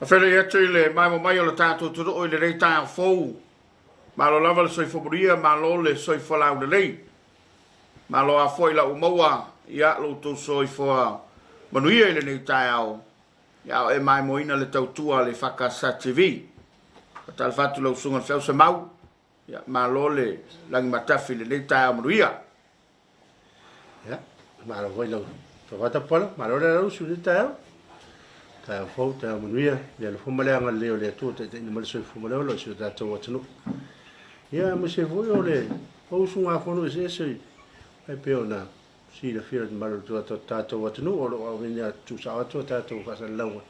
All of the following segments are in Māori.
Afele atu le mai mo mai o le tātou turu o le rei tāo fou. Ma lo lava le soi foburia, ma lo le soi folau le rei. Ma lo a foi la umaua, ia lo tu soi foa manuia le nei tāo. Ia e mai mo ina le tautua le EFKS TV. Tal fatu lo sunga feu se mau. Ia ma lo le langi matafi le nei tāo manuia. Ia, ma lo voi lo. Tawata pala, ma lo le su le tāo. Tāo fou, tāo manuia, ia le fumalanga leo le atu, te ina male soi fumaleo lo si o tātou atanu. Ia, ma se voi o le, o sunga fono e se ai peo na si la fira de malo tu tātou atanu, o lo au venia tu sa atu, tātou kasa laua,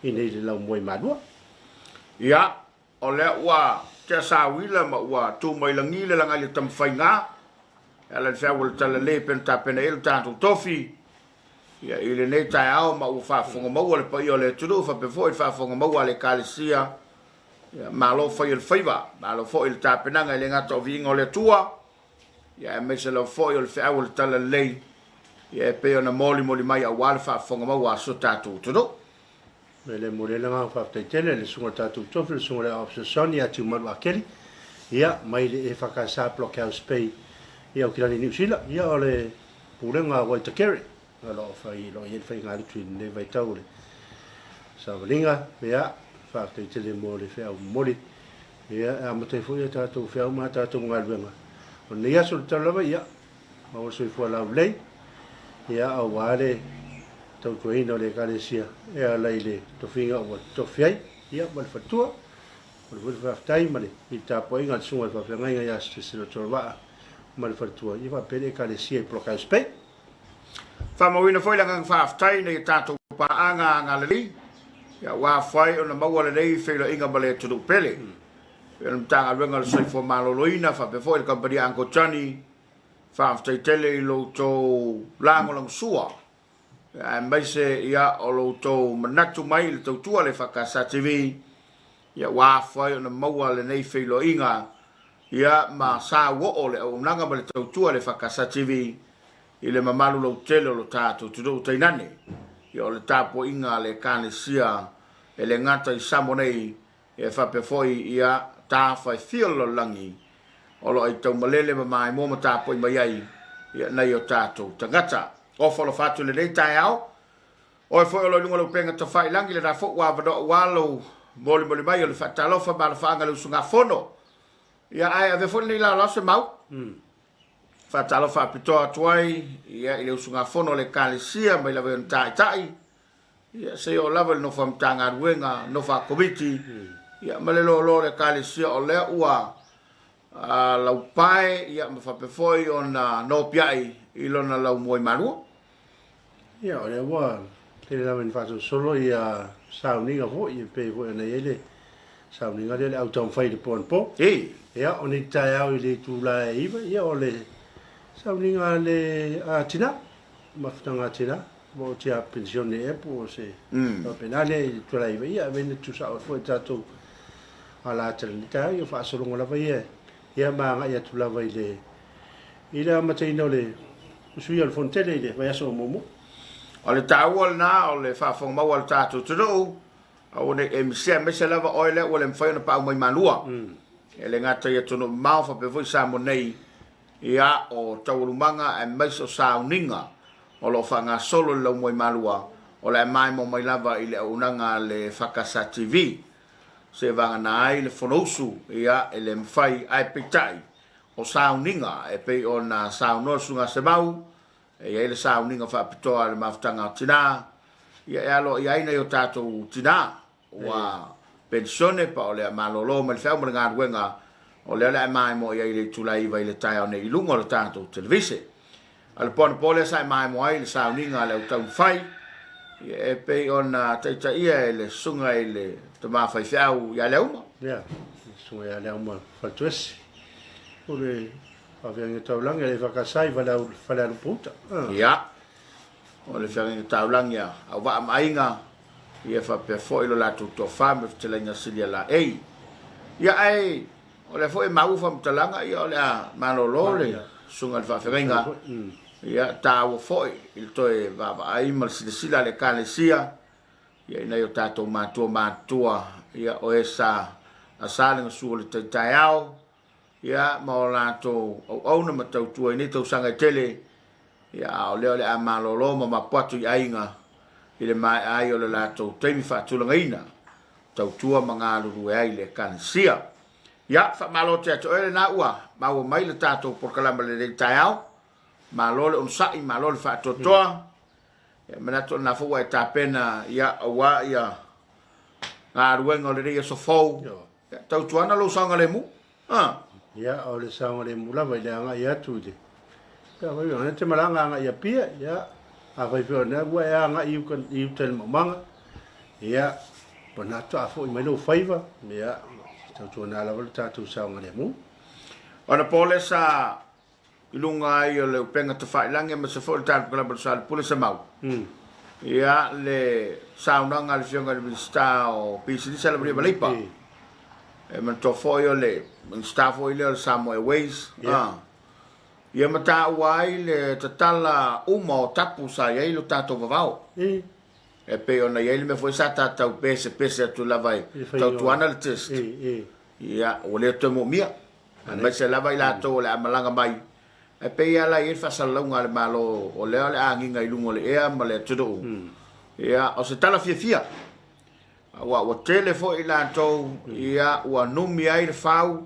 i nei le lau moi madua. Ia, o le ua te sa wila ma ua tu mai langi le langa le tamwhai ngā, ia le fea wale tala le pen ta pena elu tātou tofi, ia i le nei tai au ma ua whaafonga maua le pa i o le turu, whapefo i whaafonga maua le kālesia, ma lo whai le whaiwa, ma lo fo i le tā penanga i le ngata o vinga o le tua, ia e meise lau fo i o le fea wale tala lei, ia e peo na moli mai a wale whaafonga maua so tātou turu. Me le mole langa whaftai tele, le sunga tātou tofi, le sunga le opsesoni atu maru akeri, ia mai le EFKS Blockhouse Bay, ia o kilani New Zealand, ia o le purenga Waitakere, alo fai lo yen fai ngali tui ne vai tau le savalinga mea whakatei tele mo le whea mori ia a matei fui e tātou whea ma tātou ngalwenga o ne ia suru talawa ia ma o sui fua lau lei ia a wale tau tuaina o le kālesia e a lei le tofinga o tofiai ia ma le fatua o le wuli whaftai ma le i tāpoi ngal sunga le whawhengai ia se siro torwaa ma le fatua i whapere kālesia i Blockhouse Bay. Whamawina foi langa whaaftai nei tātou paanga ngalali. Ia wā whai o na maua le nei whaila inga male turu pele. Ia na mtanga ruenga le soifo maloloina, whape foi le kampani Anko Chani, whaaftai tele i loutou lango lang sua. Ia maise ia o loutou manatu mai le tautua le EFKS TV. Ia wā whai o na maua le nei whaila inga. Ia ma sa wo o le au nanga male tautua le EFKS TV. I le mamalu lo tele lo tātou tudo tainane. I o le tāpo inga le kālesia e le ngata i samo nei e whapefoi ia tāwhai whio lo langi. O lo ai tau malele mai mōma tāpo i mai ai ia nei o tātou tangata. O whalo whātu le nei tai au. O e foi o lo lunga lo penga ta whai langi le rā whok wā wado walo moli mai o le Talofa ma le whaanga le usunga whono. Ia ai ave foi nei la lase mau. Talofa pitoa tuai, ia i le usunga fono le kālesia, mai lawe on tai. Ia se o lawe no whamtanga ruenga, no wha komiti. Ia ma le lo le kālesia o lea ua lau pae, ia ma whapefoi o na no piai i lona lau moi marua. Ia o lea ua, tele lawe ni whātou solo ia sauninga fo, ia pe fo na ele sauninga le au tau whai le pōn pō. Ia o ni tai au i le tūla e iwa, ia o le sauninga le tina, mafutanga tina, mo tia pensione e po se penale tula iwa ia vene tu sa o foi tatou ala trinita ia fa solonga la vai ia ma ia tula vai le ila matino le sui al fontele le vai so momo o le tawol na o le fa fong mawal tatou tudo o ne emsia mese lava oile o le mfaina pa mai manua ele ngata ia tono mau fa pe voi sa monei ia o taurumanga e maiso sauninga o lo whanga solo lau moi malua o le mai mo mai lava i le unanga le EFKS TV se vanga na ai le whanousu ia e le mwhai ai pitai o sauninga e pe o na saunosunga se mau e ia le sauninga whapitoa le mawhtanga tina ia e alo ia ina i o tātou tina wa pensione pa o le malolo ma le whau ma ngā ruenga o le ala mai mo ia ile tulai vai le tai ona i lunga o tātou televise. Al pon pole sai mai mo ai le sauninga le tau fai e pe ona taita ia le sunga ile te ma fai fiau ia le uma. Ia, sunga ia le uma faltuesi. O le aviange taulanga le vakasai vala puta. Ia. O le aviange taulanga au wa mainga ia fa pe foi lo la tutto fame te la silia la ei. Ia ai o le foi mau fam talanga ia o le malolo le sunga fa fenga ia tau foi il toe va ai mal sila le kālesia ia ina yo tātou mātua ia o e sa a sālenga sua le tai au ia ma o lātou au na matautua ini tau sanga tele ia o leo le a malolo ma mapatu i ainga i le mai ai o le lātou teimi whaatulanga ina tautua mga luru e ai le kansia ia malo te ato ele na ua ma o mai le tātou porkalama le tai au ma lo le unsai ma lo le whaatotoa Manato na fua e tapena ia awa ia ngā ruenga le rea sofou. Tau tuana lo sanga le mu. Ia o le sanga le mu lava i le anga ia tude. Ia vai ona te malanga anga ia pia ia a vai pia na ua e anga iu tel mamanga. Ia panato a fo i mai lo faiva. Ia tau tuana lava le tatu sanga le mu. Ona pole sa ilunga ai o le upenga te whailangi ma se fōi tātu kala sa le pule Samoa. Ia le saunanga le fionga le minsta o PCD sa le bria malipa. E man to fōi o le minsta fōi le Samoa Airways. Ia ma tā uai le tatala uma o tapu sa iei lo tātou vavao. E pe ona iei le me fōi sa tātou pese atu lavai. Tau tuana le test. Ia o le temo mia. Mai se lavai lātou le amalanga mai. E pe ia la i whasalunga le malo o leo le anginga i lungo le ea ma le tudu. Ia o se tala fia. Wa telefo i lātou ia ua numi ai le whau.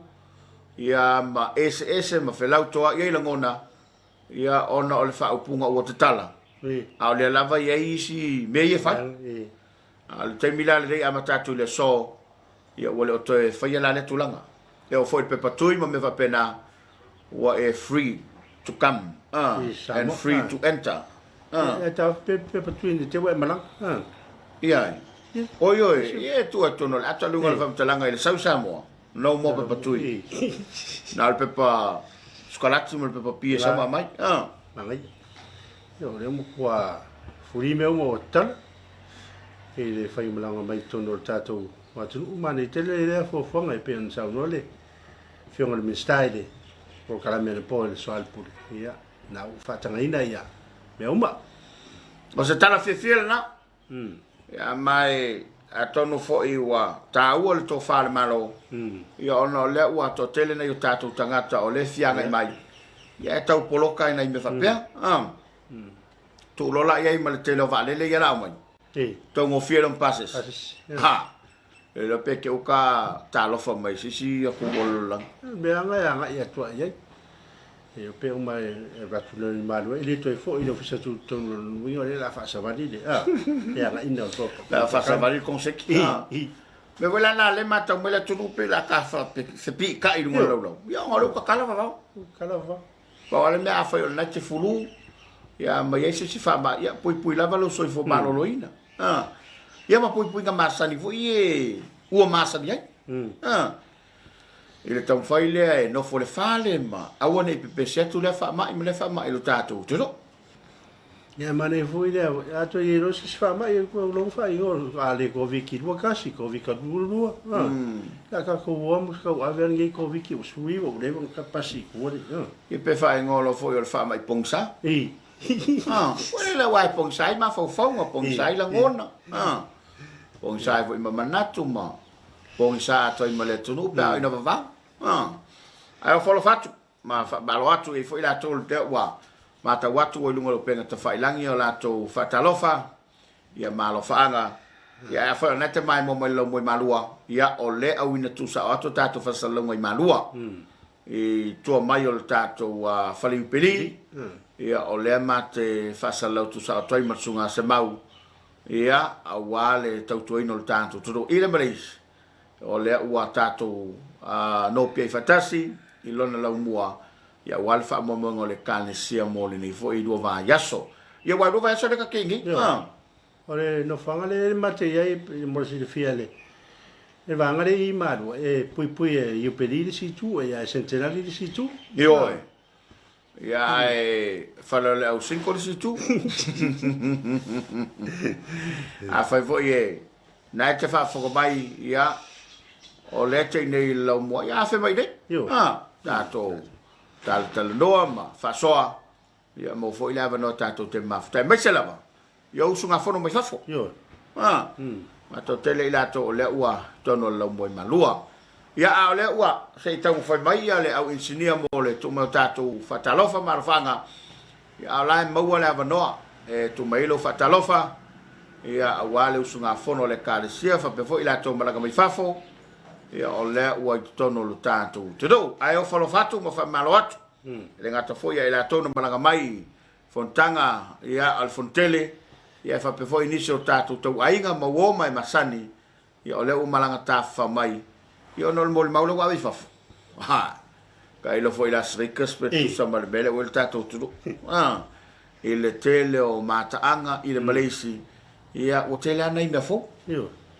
Ia ma ese ma whelau toa ia i langona. Ia ona o le whau punga ua te tala. A o le lava ia isi me ia whai. A le teimila le rei amatatu le so. Ia ua le o toe whaia la le tulanga. E o fwoi pepatui ma me wapena. Ua e free to come and free to enter. E tau pepatui ni te wai malang. Ia. Oi, e tu atono le ata lunga le whamtalanga i le Sau Samoa. No mo pepatui. Nā le pepa skalatu mo le pepa pia Samoa mai. Mangai. Yo, le mo kua furi meo mo tala. E le whai malanga mai tono le tātou. Watunu umane tele le a fofonga e pe an sauno le. Fionga le minstaile. Por kalamea le po le soal puri. Ia, na u whatanga ina ia. Me uma. O se tala fia na. Ia mai atono fo i wa ta ua le to whare malo. Ia ono le ua to tele na i o tātou tangata o le fianga i mai. Ia e tau poloka ina i me whapea. Tu lola ia i ma le tele o waalele ia lau mai. Tau ngō fielon passes. Ha. E la peke o ka Talofa mai sisi a kuolo lang. Me anga ia tua iai. E o pe o mai ratu le malu. Ele toi fo i le ofisa tu tono wingo le la fa savadi le. E anga ina o topo. La fa savadi konseki. Me wala na le mata mo le turupe la ka fa se pi ka i lungo lo. Ia ngolo ka kala va. Kala va. Ba wala me a fa yo na te fulu. Ia ma ia se si fa ba ia pui lava lo soi fo maloloina. Ia ma pui nga masani fo ie ua masani ai. Ile tau fai lea e no fo le fale ma aua nei pepe setu le fa mai me le fa mai lo tātou tiro. Ia mane fo ile ato i rosi si fa mai ko lo fa i o ale ko viki lua kasi ko vika lua. La ka ko uam ka ave ngi ko viki o sui o le ka pasi ko le. Ia pe fa ngolo fo yo fa mai pongsa. Wale la wai pongsai ma fo nga pongsai la ngona. Pongsai fo i manatu ma. Pongsai to i male tunu pa ina va. Ai fo lo fatu. Ma balo atu i fo ila tol te wa. Ma ta watu o lungo lo penga te failangi o la to fa Talofa. Ia ma lo faanga. Ia fo na te mai mo lo mo malua. Ia o le au ina tu sa ato tato fa salongo i malua. I to mai o tato faliu peli. Ia o le mate fasalau tu sa toi matsunga se mau. Ia awale tautuino le tanto tudo ile malis. O le ua tato no pia fatasi ilona la mua. Ia wal fa momongo le kane sia mole ni fo i do va yaso. Ia wa do va yaso le ka kingi. Ore no fanga le mate ia mo si le fiale. E vanga le i maru e pui e pedi si tu e a centenari si tu. Io ia e fala le au 5 si tu. A fai vo ie. Na te fa fo mai ia o le te nei lo mo ia fe mai de. Da to tal no ma fa soa. Ia mo fo ile va no tato te mafta. Me se lava. Yo sunga fono mai fafo. ma to tele ila to le ua tono lo mo malua ia a le ua se tau fai mai ia le au insinia mo le tu mo tatu fatalofa marfanga ia la mo le avanoa tu mai lo fatalofa ia awale usunga fono le kalesia fa pe fo ila to malaga mai fafo ia o le ua tono lo tatu tudo ai o falo fatu mo fa malo atu le ngata fo ia ila tono malaga mai fontanga ia al fontele ia fa pe fo inisio tatu tau ainga mo wo mai masani ia o le u malanga tafa mai ia no mo mau lo wa fafo ha ka ilo fo ila srikas pe tu sa mal bele o tatu tudo ile tele o mataanga ile Malaysia ia o tele ana ina fo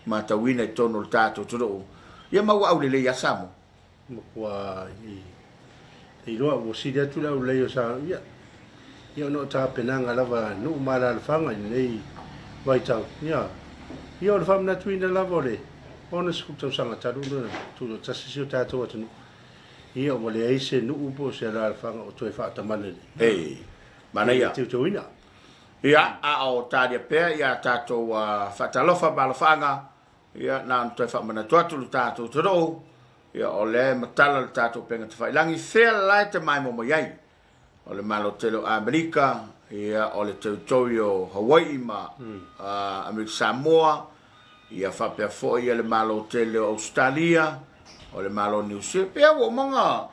mata wina tono o tatu tudo ia mau au le ya samo wa i roa o si dia tu la le yo sa ia no ta penanga lava no mala alfanga nei vai tau ia ia o fam na tuina lava le ona skuta sanga tadu no tu ta si ta to tu ia o le ise no upo se la alfanga o to fa ta mane mana ia tu tu ina ia a o ta dia pe ia ta to fatalofa balfanga ia na to fa mana to tu ta to do ia o le matala ta to penga te fa langi fair light mai mo yai o le malo telo Amerika ia o le territorio Hawaii ma Missionary Samoa ia fa pe fo ia le malo telo Australia o le malo New Zealand pe o manga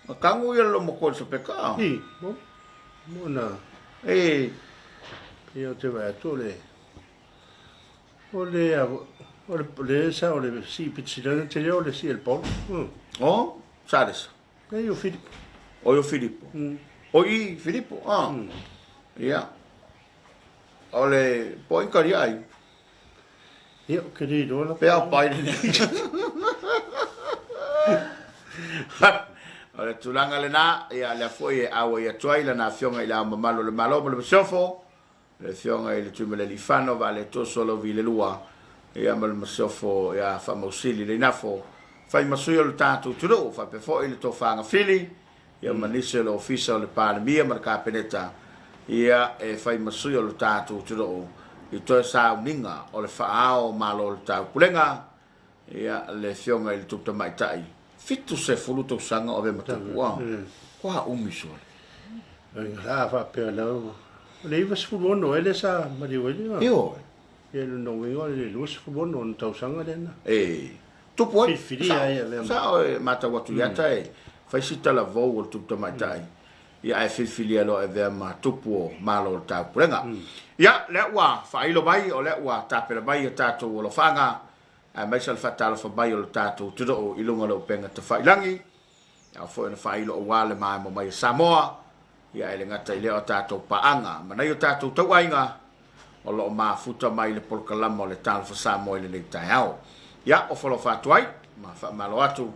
makangu ia lo mo ko se pe ka mo na ia te va to le o le sa o le si pizzina te le si el pol sabes io Filippo o io Filippo Oi, Filippo, ia. Ole, poi cariai. Io credo la Pea pai ni. Ole tulanga le na, ia le foi awa ia toila na fionga ila mamalo le malo le sofo. Le fionga ile tumele li fano vale to solo vile lua. Ia mal sofo ia famosili le nafo. Fai masuyo le tatu tudo, fa pe fo ile to fanga fili. Ia manise lo ofisa le palemia ma ka peneta ia fai masuyo lo tatu tudo i to sa ninga o le faao malo le tau pulenga ia le fionga il tuta mai tai fitu se fuluto sanga o ve matua kwa umiso la fa pe lo le va sfulono ele sa ma di wele io ia no wingo le lo sfulono on tau sanga dena tu puoi filia ia sa mata watu yata fai sita la vou o tuta mai tai ia filia lo ve ma tupu malo ta pulenga ia le wa fai lo bai o le wa ta pe bai ta to lo fanga a mai sal fatal fa bai o ta to tudo i lunga lo penga te fai langi ia fo na fai lo wa le mai mo mai Samoa ia ele ngata ile o ta to paanga mana yo ta to ainga o lo ma futa mai le polkalamo le tal fa Samoa le taiao ia o fo fa tuai ma fa malo atu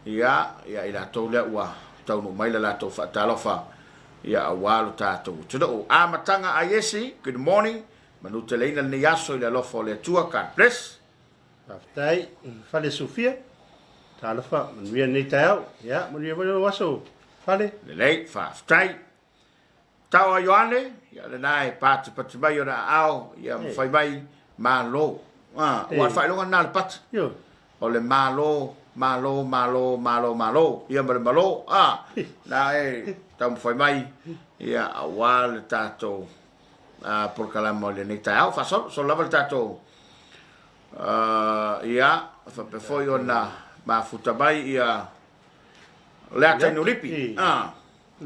ia ila to le wa tau no mai la to fa Talofa ia awalo tato tudo a matanga a yesi good morning manu te leina ni yaso ila lofo le tua ka bless aftai fale Sofia Talofa man wi ni tau ia man wi waso fale le fa aftai tau yoane ia le nai pat mai ora ao ia fai mai malo wa fai lo na pat yo o le malo ia malo na tam foi mai ia awal tato por calamo le nita au fa so lava tato ia fa pe foi ona ma futa mai ia le atainulipi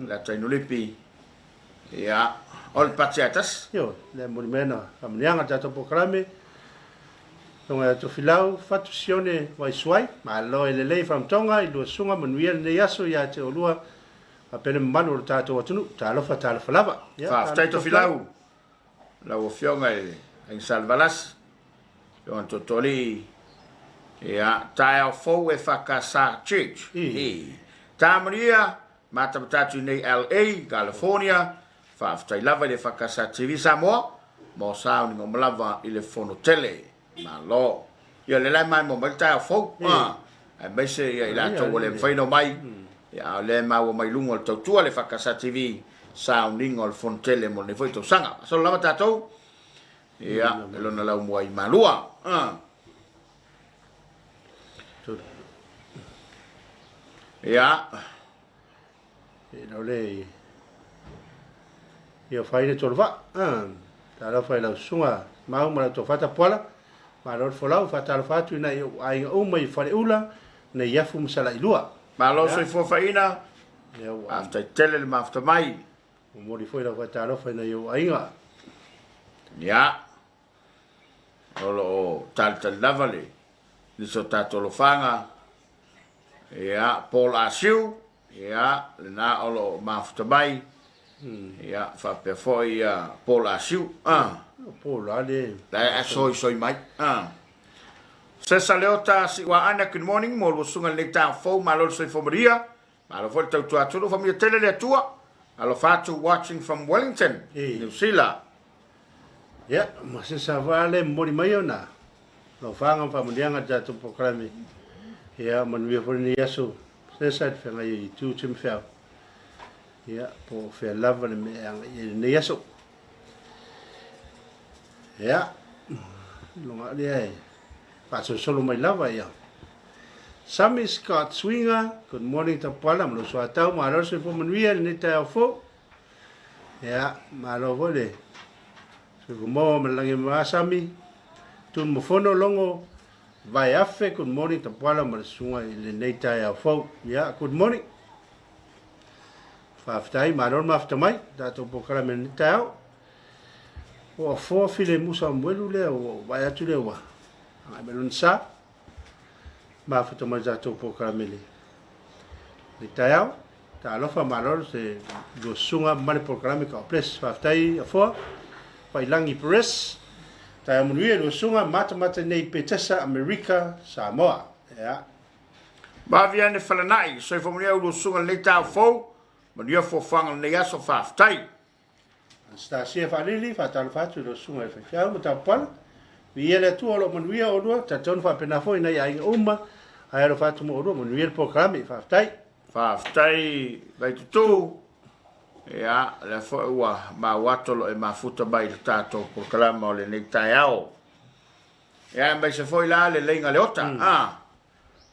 le atainulipi ia ol pachetas yo le morimena amnianga tato por calame Tonga to filau fatu sione wai swai ma lo ele le from tonga i lo sunga manuel ne yaso ya te olua a pele manu tato watunu Talofa lava fa taito filau la o fionga en salvalas yo to toli ya taio fo e fakasa church tamaria mata tatu nei LA California fa tai lava le fakasa TV Samoa mo sauni ngom lava ile fono tele malo ia le lai mai mo mai ta fo mai se ia ila to le fai no mai ia le mau mai lungo to tu le fakasa TV sounding ol fontele mo ne foi to sanga so la ta to Ia, lona lau mua I malua. Ia. Ino le ia faile tolva. Talofa ila sunga mau mala to fata pola. Ma lo folau fata lo fatu na ai o mai fale ula na yafu msala ilua. Ma lo so fo faina. After tell him after mai. O mori foi la fata lo fa na yo ainga. Ya. Olo tal lavale. Ni so tato lo fanga. Ya, Paul Asiu. Ya, na olo mafta mai. Ya, fa pe foi Paul Asiu. Paul ale. La soi mai. Se leota si wa ana good morning mo lo sunga le ta fo ma lo so fo Maria. Ma lo volta tu atu famiglia tele le tua. Allo fatu watching from Wellington, New Zealand. Ya, ma se sa vale mori mai ona. Lo fanga fa mundianga ja tu programi. Ya, man we for ni yaso. Se sa fa ngai tu tim fa. Ya, po fe lava me ni yaso. Ya. Lo ma le paso solo mai lava ya. Sammy Scott Swinger, good morning to Paula, mo so atau ma lo se fo manuia ni ta fo. Ya, ma lo vole. Se mo me langi ma Sammy. Tun mo fono longo vai afe, good morning to Paula, mo sunga le nei ta fo. Ya, good morning. Fa aftai ma lo ma aftamai, da to pokala me ni ta. O fo file musa mwelu le o vai atu le wa. Ai melun sa. Ma foto ma zato po karamele. Ni tayao, ta alofa malor se do sunga male por karame ka ples faftai afo. Pai langi press. Ta munui do sunga mata nei petesa America Samoa. Ya. Ba viane falanai, so fo munui do sunga le ta fo, munui fo fanga ne yaso faftai. Sta sia falili fa tal fatu do sunga fa fiao ta pal. Viele tu lo munui o do ta ton fa pena fo ina ya uma. Ai lo fatu mo ro mo niel programi faftai vai tu ya la fo wa ma watolo e ma futa bai tato programa o le netaiao ya mai se foi la le lenga leota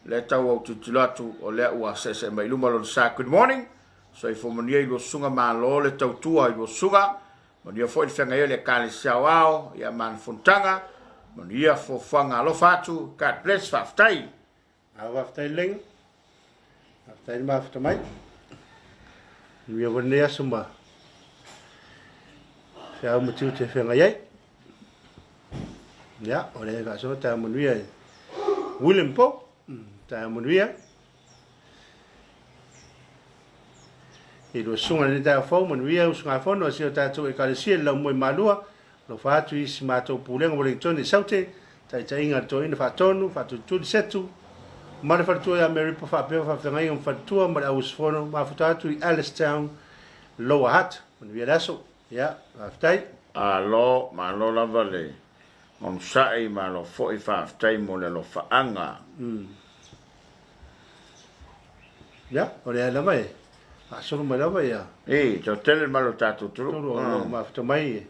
le tau o tutulatu o le wa se mai luma lo sa good morning so ifo mo niel lo sunga ma lo le tau tua i lo sunga mo niel foi fenga ele kale siawao ya man funtanga mo niel fo fanga lo fatu God bless faftai. Awa aftai ma aftai mai. Nui a wane aso ma. Whiau matiu te whenga iei. Ya, o le ka so ta manuia William Po. Ta manuia. I lo sunga ni ta fau manuia usunga fono a sio tātou e kalesia lau moe malua. Lo whātu I si mātou pūlenga Wellington I saute. Ta inga to ina whātonu, whātu tūdi setu. Mare fatua ya Mary po fa pe fa ngai un fatua mare aus fono ma futatu I Alistown Lower Hutt when we aso ya aftai alo ma lo la vale on sai ma lo fo I fa aftai mo le lo fa anga ya ore la mai a so ma la vai ya to tele ma lo tatu tru ma futa mai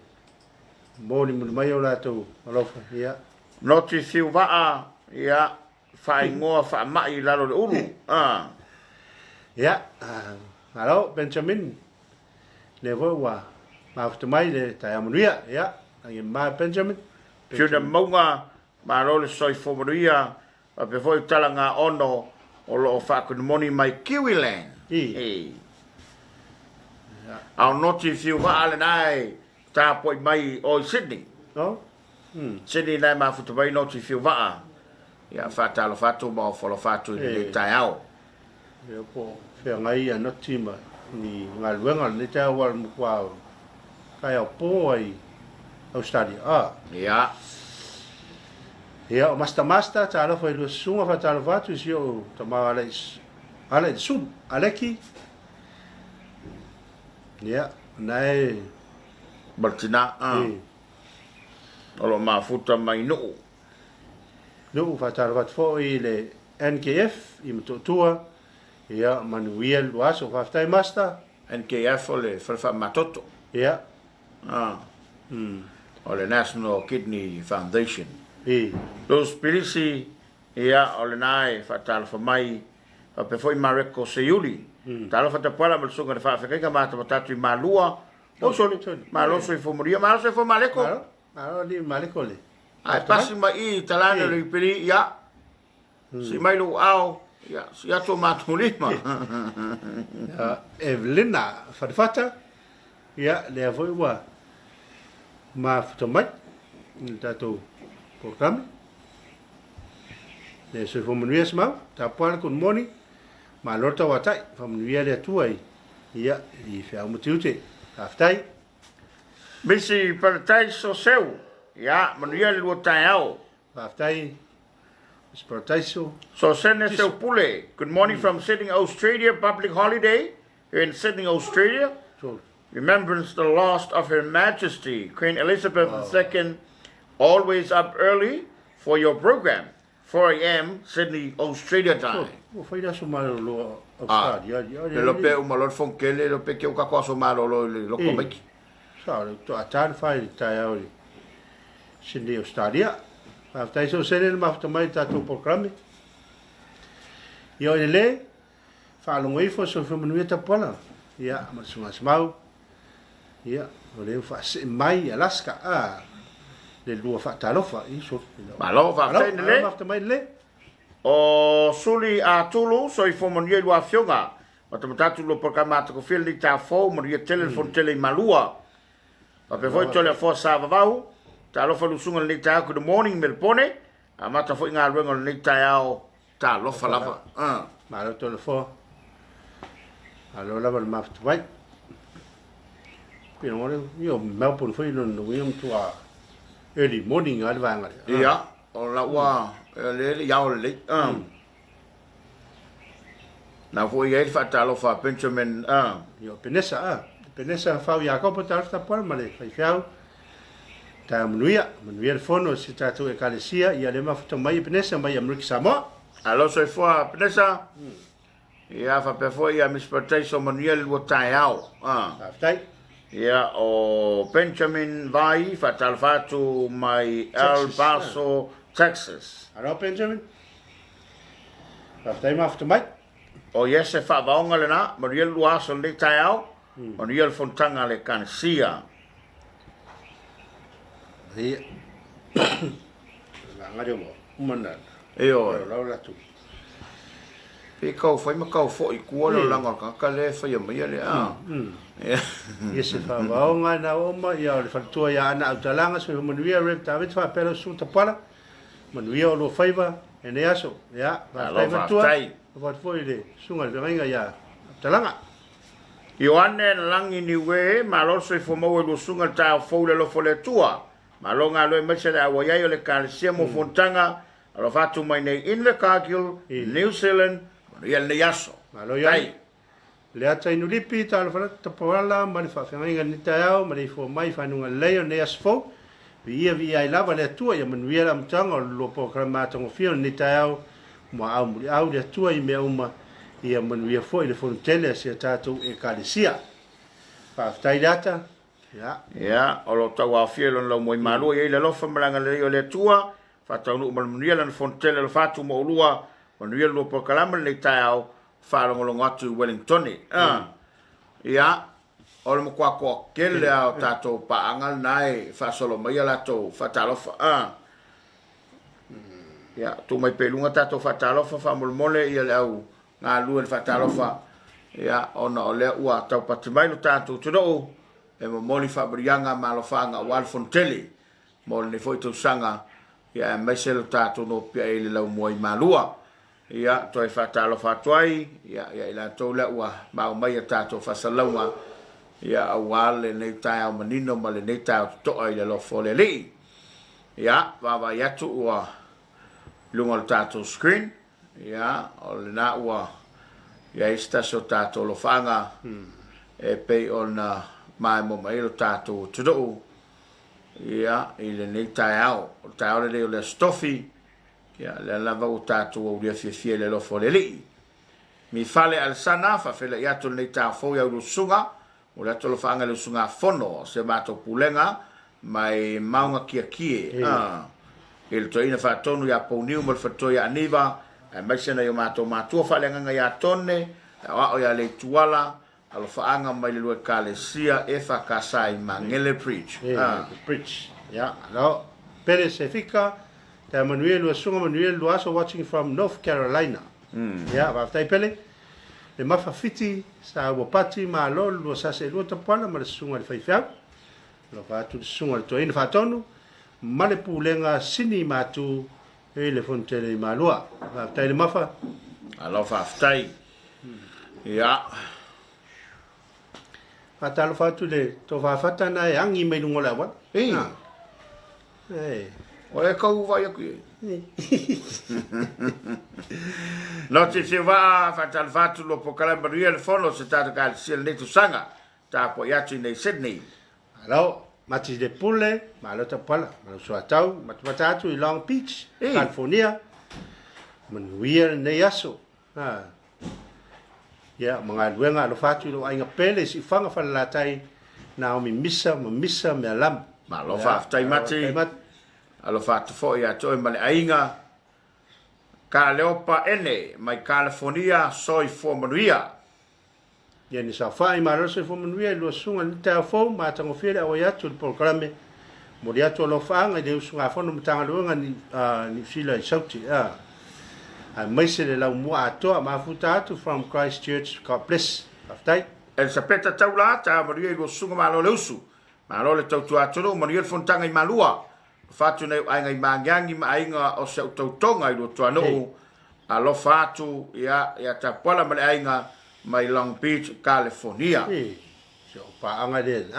mo ni mai o la to lo fa ya noti fiu va ya fai ngoa fa mai la lo ulu ya alo Benjamin le wa ma futa mai le ta amuia ya ai ma Benjamin piu de monga ma lo le soi fo moria a pe foi talanga ono o lo fa con money mai Kiwiland au noti fiu va ale nai ta poi mai o Sydney no Sydney nai ma futa mai noti fiu va ya fata lo fatu ma fo fatu le taiao ya po fe ngai ya noti ma ni ngaluenga ni ta wal mu kwa kai po ai Australia ya master ta lo foi lo sunga fa ta lo fatu si o ta ma ale sun aleki ya nai Bertina olo ma futa mai no fa ta lo fatu fo I le NKF I mtotua ya manuel waso fa ta master NKF o le fa matoto ya o le National Kidney Foundation. E. Los pilisi ia o le nai fa talofa mai fa pe foi mareko se yuli. Talofa te pala mal sunga fa fa ka mata matatu malua. O soli malo so fo moria malo so fo maleko. Malo di maleko le. Ai pasi mai talana le pili ia. Si mai lo au ia si ato matulima. Evelina fata ia le avoi wa ma futomai tato program le so fo moria sama ta pala kun moni ma lorta watai fo moria le tuai ia I fa mutiute aftai Misi partai so seu ia manuia le lutai au aftai sportaiso so sene seu pule. Good morning from Sydney, Australia. Public holiday here in Sydney, Australia. so Remembrance the loss of Her Majesty Queen Elizabeth II. Always up early for your program. 4 a.m. Sydney, Australia time. o foi da suma lo Australia Le lope o malor fonkele lo pe ke o ka so malo lo ko mai. sa to atan fai tai au Sydney Australia aftai so sene ma mai tato programe io le fa lo ngoi fo so fo manu ta pala ia ma suma smau ia o le fa mai Alaska le lua fa Talofa I so Malo fa le. ma mai le O suli a tulu so I fo manu lo afionga. Ma tatu lo programa to fil ni ta fo mo ia telefon tele malua. Pa pe foi tole fo sa vau. Talofa lu sunga ni ta good morning Melbourne. A mata foi nga rengo ni ta ao Talofa lava. ma lo telefo alo la ma mai pino mo io Melbourne foi no tu early morning al vanga Ia, o la wa le yao le. Na foi ele fa Talofa Benjamin io penesa fa ya ko pa ta por male fai fiao ta manuia le fono si ta tu e kalesia ia le ma futa mai penesa mai Missionary Samoa Alo so foi penesa. Ia fa pe foi a misportation Manuel Wotaiao. aftai Ia o Benjamin vai fa Talfatu mai El Paso, Texas. alo Benjamin aftai ma futa mai O yese fa vaonga le na Manuel Luaso le Taiao. Manuel Fontanga le Cansia. ia la ngare mo umana Eo. la la tu Pe kau foi ma kau fo I kua lo langa ka le fa ia mai le ia se fa vaonga na oma ia le fatua ia ana utalanga so manuia rep tavet fa pelo su tapala manuia lo faiva ene aso ia Alo fa tua tai. va foi le sunga le ringa ia talanga Ioane langi ni we maloso I fomo lo sunga ta fo le lo fo le tua. Malonga lo mese da wa ia le Cansia mo Fontanga. Alo fatu mai nei Invercargill, New Zealand. Ia le yaso. malo ia le ata inu lipi tal fa tapala ma le fa fenga ni tao ma le fo mai fa nunga leo ne asfo vi ai lava le tua ia manuia la mtanga lo programa tongo fio ni tao ma au le tua I me uma ia manuia fo le fontele se tatu e kalesia fa tai data ia Ya, o lo tau a fielo lo moi malu e le lofa malanga le tua, fa tau no manuia la fontele lo fatu mo lua, manuia lo po kalama le tau fa lo ngatu Wellington. Ya, o lo kwa ko kele a tato pa angal nai fa solo mai la to fa Talofa. Ya, tu mai pelunga tato fa Talofa fa mole ia le au nga lu le fa Talofa. Ya, ona o le ua tau patimai lo tato tudo. E mo moli fabrianga malofanga wal fonteli mol ne foi to sanga ya mesel tato no pia ele la moi malua ya to e fatalo fatwai ya ila to la wa ma mai tato fa salama ya awal ne ta manino mal ne ta to ai lo foleli ya va ya tu wa lungo tato screen ya ol na wa ya esta so tato lo fanga e pe ona mai mo mai lo tato tudo ia ile nei taiao le stoffi ia le lava o tato o le fie le lo foleli mi fale al sana fa fele ia to nei ta fo ia lo sunga o le to lo fanga lo sunga fono se mato pulenga mai maunga kia il to ina fa tonu ya poniu mal fa to ya niva mai sena yo matua fa lenga ya tonne o ya le tuala alo fa anga mai le kalesia EFKS mangele preach preach ya no pere se fica ta Manuel lo sunga Manuel lo aso watching from North Carolina ya va tai pele le mafa fiti sa wapati ma lo sa se lo tapala ma sunga le faifia lo fa tu sunga to ina fa tonu ma le pulenga sini ma tu e le fontele ma lo va tai le mafa alo fa tai ya Atalo fatu le to fa fata na yangi me ngola wa Ole kau vai aku. No te se va fatal fatu lo pokala Maria le fono se ta ka sil ne tu sanga ta po ya nei Sydney. Alo mati de pule ma lo ta pala ma lo so atau mata tu i Long Beach California men wir ne yaso ya mga luenga lo fatu lo ainga pele si fanga fa la tai na mi missa me lam ma lo fa tai mati alo fatu fo ya to male ainga ka leopa ene mai California soi fo manuia ya ni sa fa ma lo soi fo manuia lo sunga ni ta fo ma tango fere o ya tu programe mo ya to lo fa nga de sunga fo no mtanga luenga ni sila sauti mai se le lau mua atoa mafuta atu from Christchurch, God bless. Aftai. El sapeta taula ta maria go sunga malo leusu. Malo le tau tu atu maria fontanga i malua. Fatu nei ainga i mangangi ma ainga o se tautonga i lo tuano. Alo fatu ya ta pola male ainga mai Long Beach, California. So pa anga de.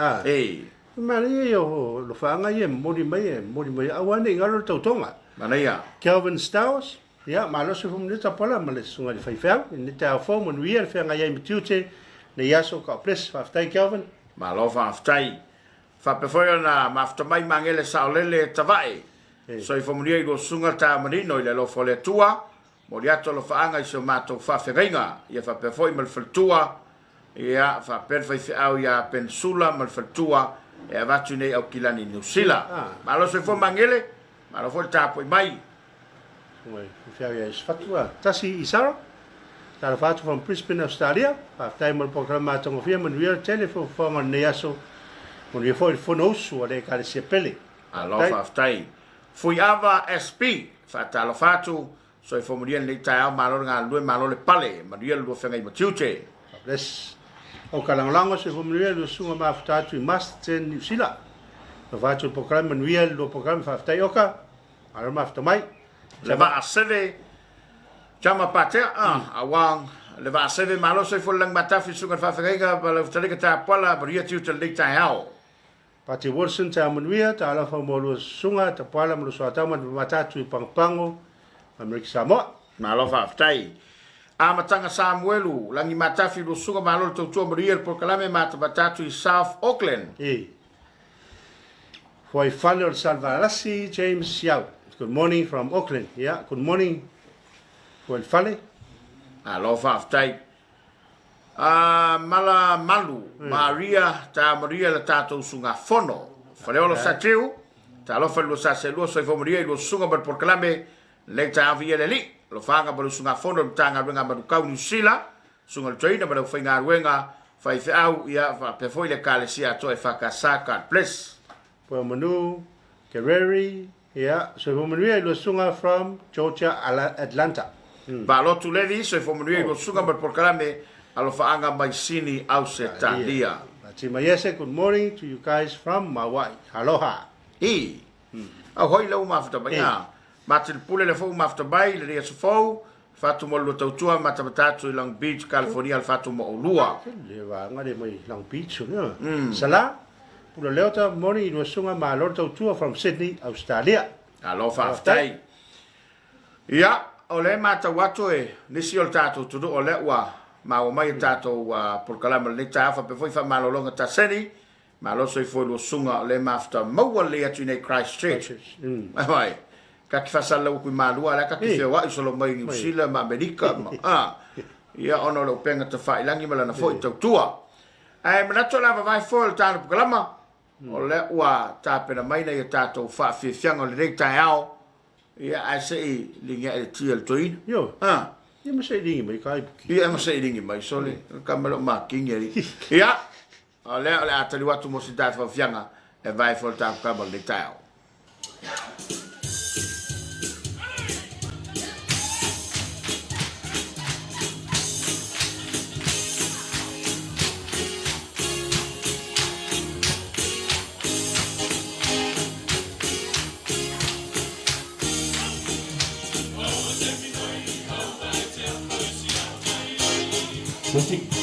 Maria yo lo fa anga ye mori mai awane ngalo tautonga. Manaya. Kelvin Stowers. Ya, malo se fum neta pola male sunga le faifau, neta fo mon wier fe nga yai mtiute, ne yaso ka pres fa ftai Kelvin. Malo fa ftai. Fa pe foi na mafta mai mangele saolele tavai. So i fomunia i go sunga ta manino i le lo fo le tua, moriato lo fa anga i so mato fa feringa, ia fa pe foi mal tua, ia fa per fai au ya pensula mal tua, e avatu nei au kilani Nusila. Malo se fo mangele, malo fo tapo mai. Fia is fatua. Tasi Isara. Tala fatu from Brisbane, Australia. After mal programa tongo fia man wir telefon fonga neaso. Mon ye foi fonosu ole kale se pele. Alo aftai. Fui ava SP. Fatalo fatu. So i fomurien le tai malo nga lu malo le pale. Maria lu fenga i matiute. Bless. O kalangolango se fomurien lu sunga ma fatatu i masten New Zealand. No fatu programa man wir lu programa aftai oka. Alo ma aftamai. Le va a seve chama patea awang le va a seve malo se fo lang matafi sunga fa fega pa le tele ta pala bria tiu te le tai hao Pati Wilson ta manuia ta ala fa molo sunga ta pala mo so ta matatu pangpango Missionary Samoa malo fa ftai matanga Samuelu langi matafi lo sunga malo to to bria por kalame matatu i South Auckland foi fallo Salvarasi James Yao. Good morning from Auckland. Yeah, good morning. Well, Fale. Alo faftai. Mala malu. Maria la tato sunga fono. Fale olo satiu. Talofa lo saselu so fo Maria lo sunga ber por clame le ta via le li. Lo fanga ber sunga fono tanga benga ber kau ni sila. Sunga traina ber finga wenga fai au ya fa pe foi le kalesia to EFKS place. Po manu Kereri. Yeah, so Manuel lo sunga from Georgia, Atlanta. Ba lo tu levi so Manuel lo sunga ber por kalame alo fa anga mai sini au se talia. Mayese, good morning to you guys from Hawaii. Aloha. Hoi lo mafta ba ya. Matil pule le fo mafta bai le dia so fo fatu mo lo tautua matabatu i Long Beach, California al fatu mo olua. Le va ngade mai Long Beach no. Sala. Pula leota morning lo sunga ma lo tautua from Sydney, Australia. Alo fa aftai. Ya, ole mata watu nisi ol tato tudu ole wa ma o mai tato por kalama le tafa pe foi fa malo longa ta seni. Ma lo so foi lo sunga ole mafta mo le atu nei Christchurch. Ai. Ka ki fa sala ku malua la ka ki fe wa isolo mai New Zealand ma America ma. Ya ono lo penga te fa ilangi mala na foi tautua. Ai manato lava vai foi tano kalama. o le ua tāpena mai nei tātou whaafianga le rei tai ao ia ai se I linga e tia le toina. Yo. Ia ma sei ringi mai kai. Ia ma sei ringi mai sole kamelo ma kingi ri. Ia o le atali watu mo si tātou whaafianga e vai fo tātou kamelo le tai ao. Musik.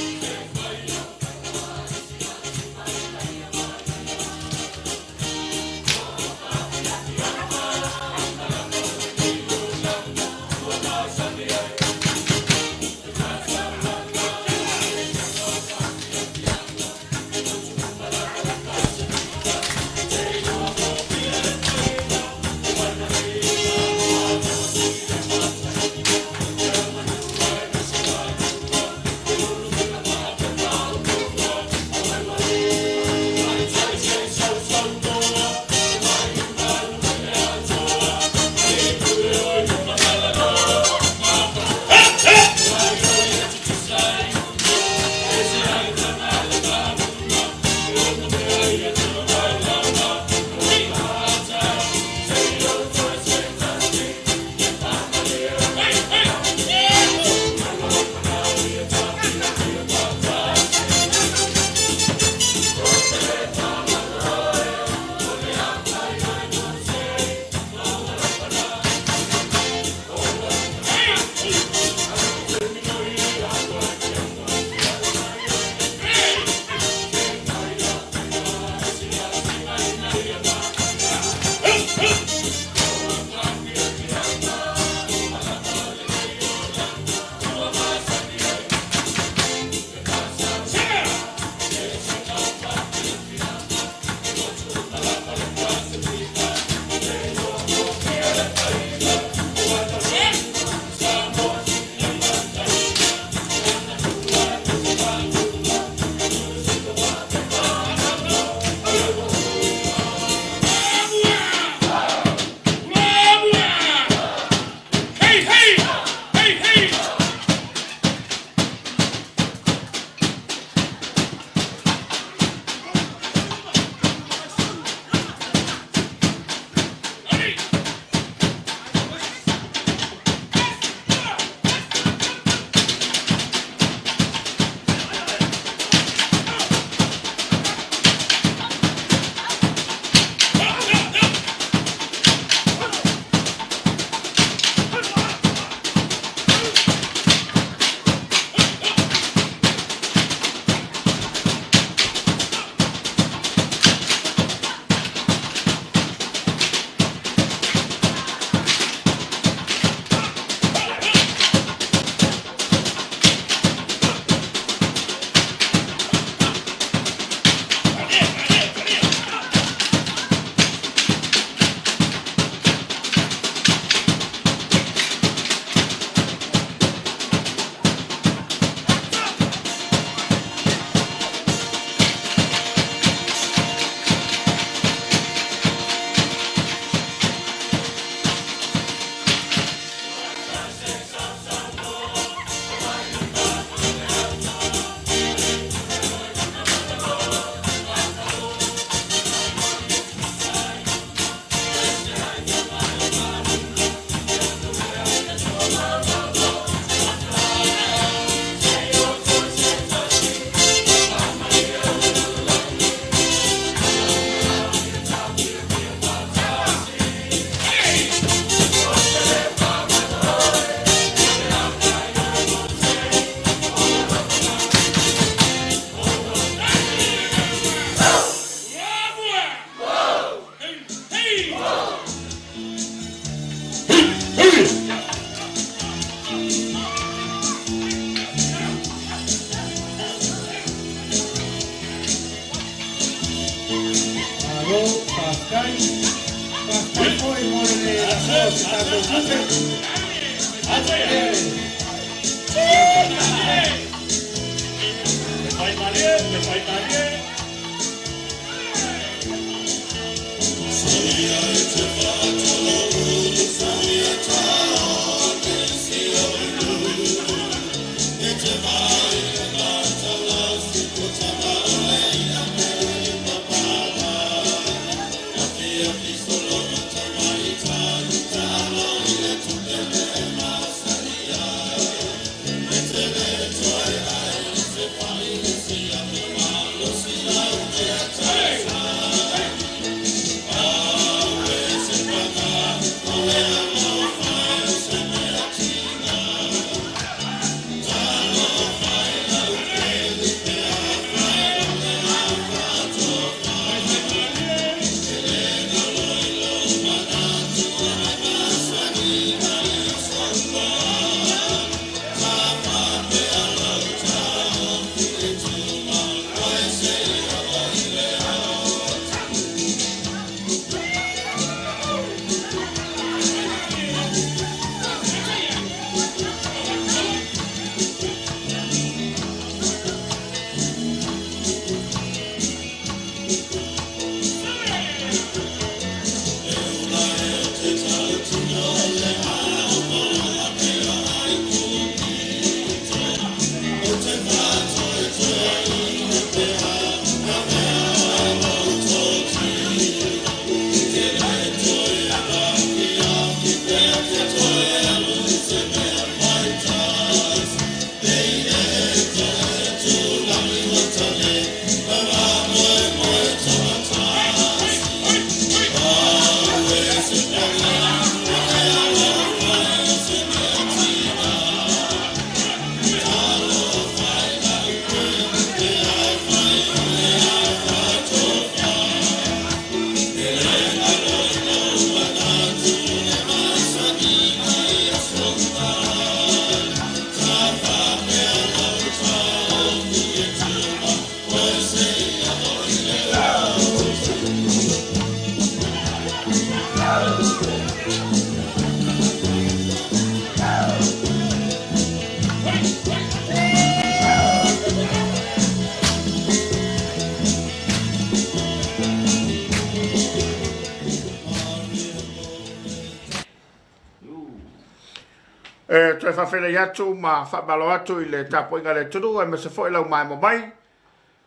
toi fa fele yatu ma fa balo atu ile tapo inga le tudu e me se foi lau mai mo mai.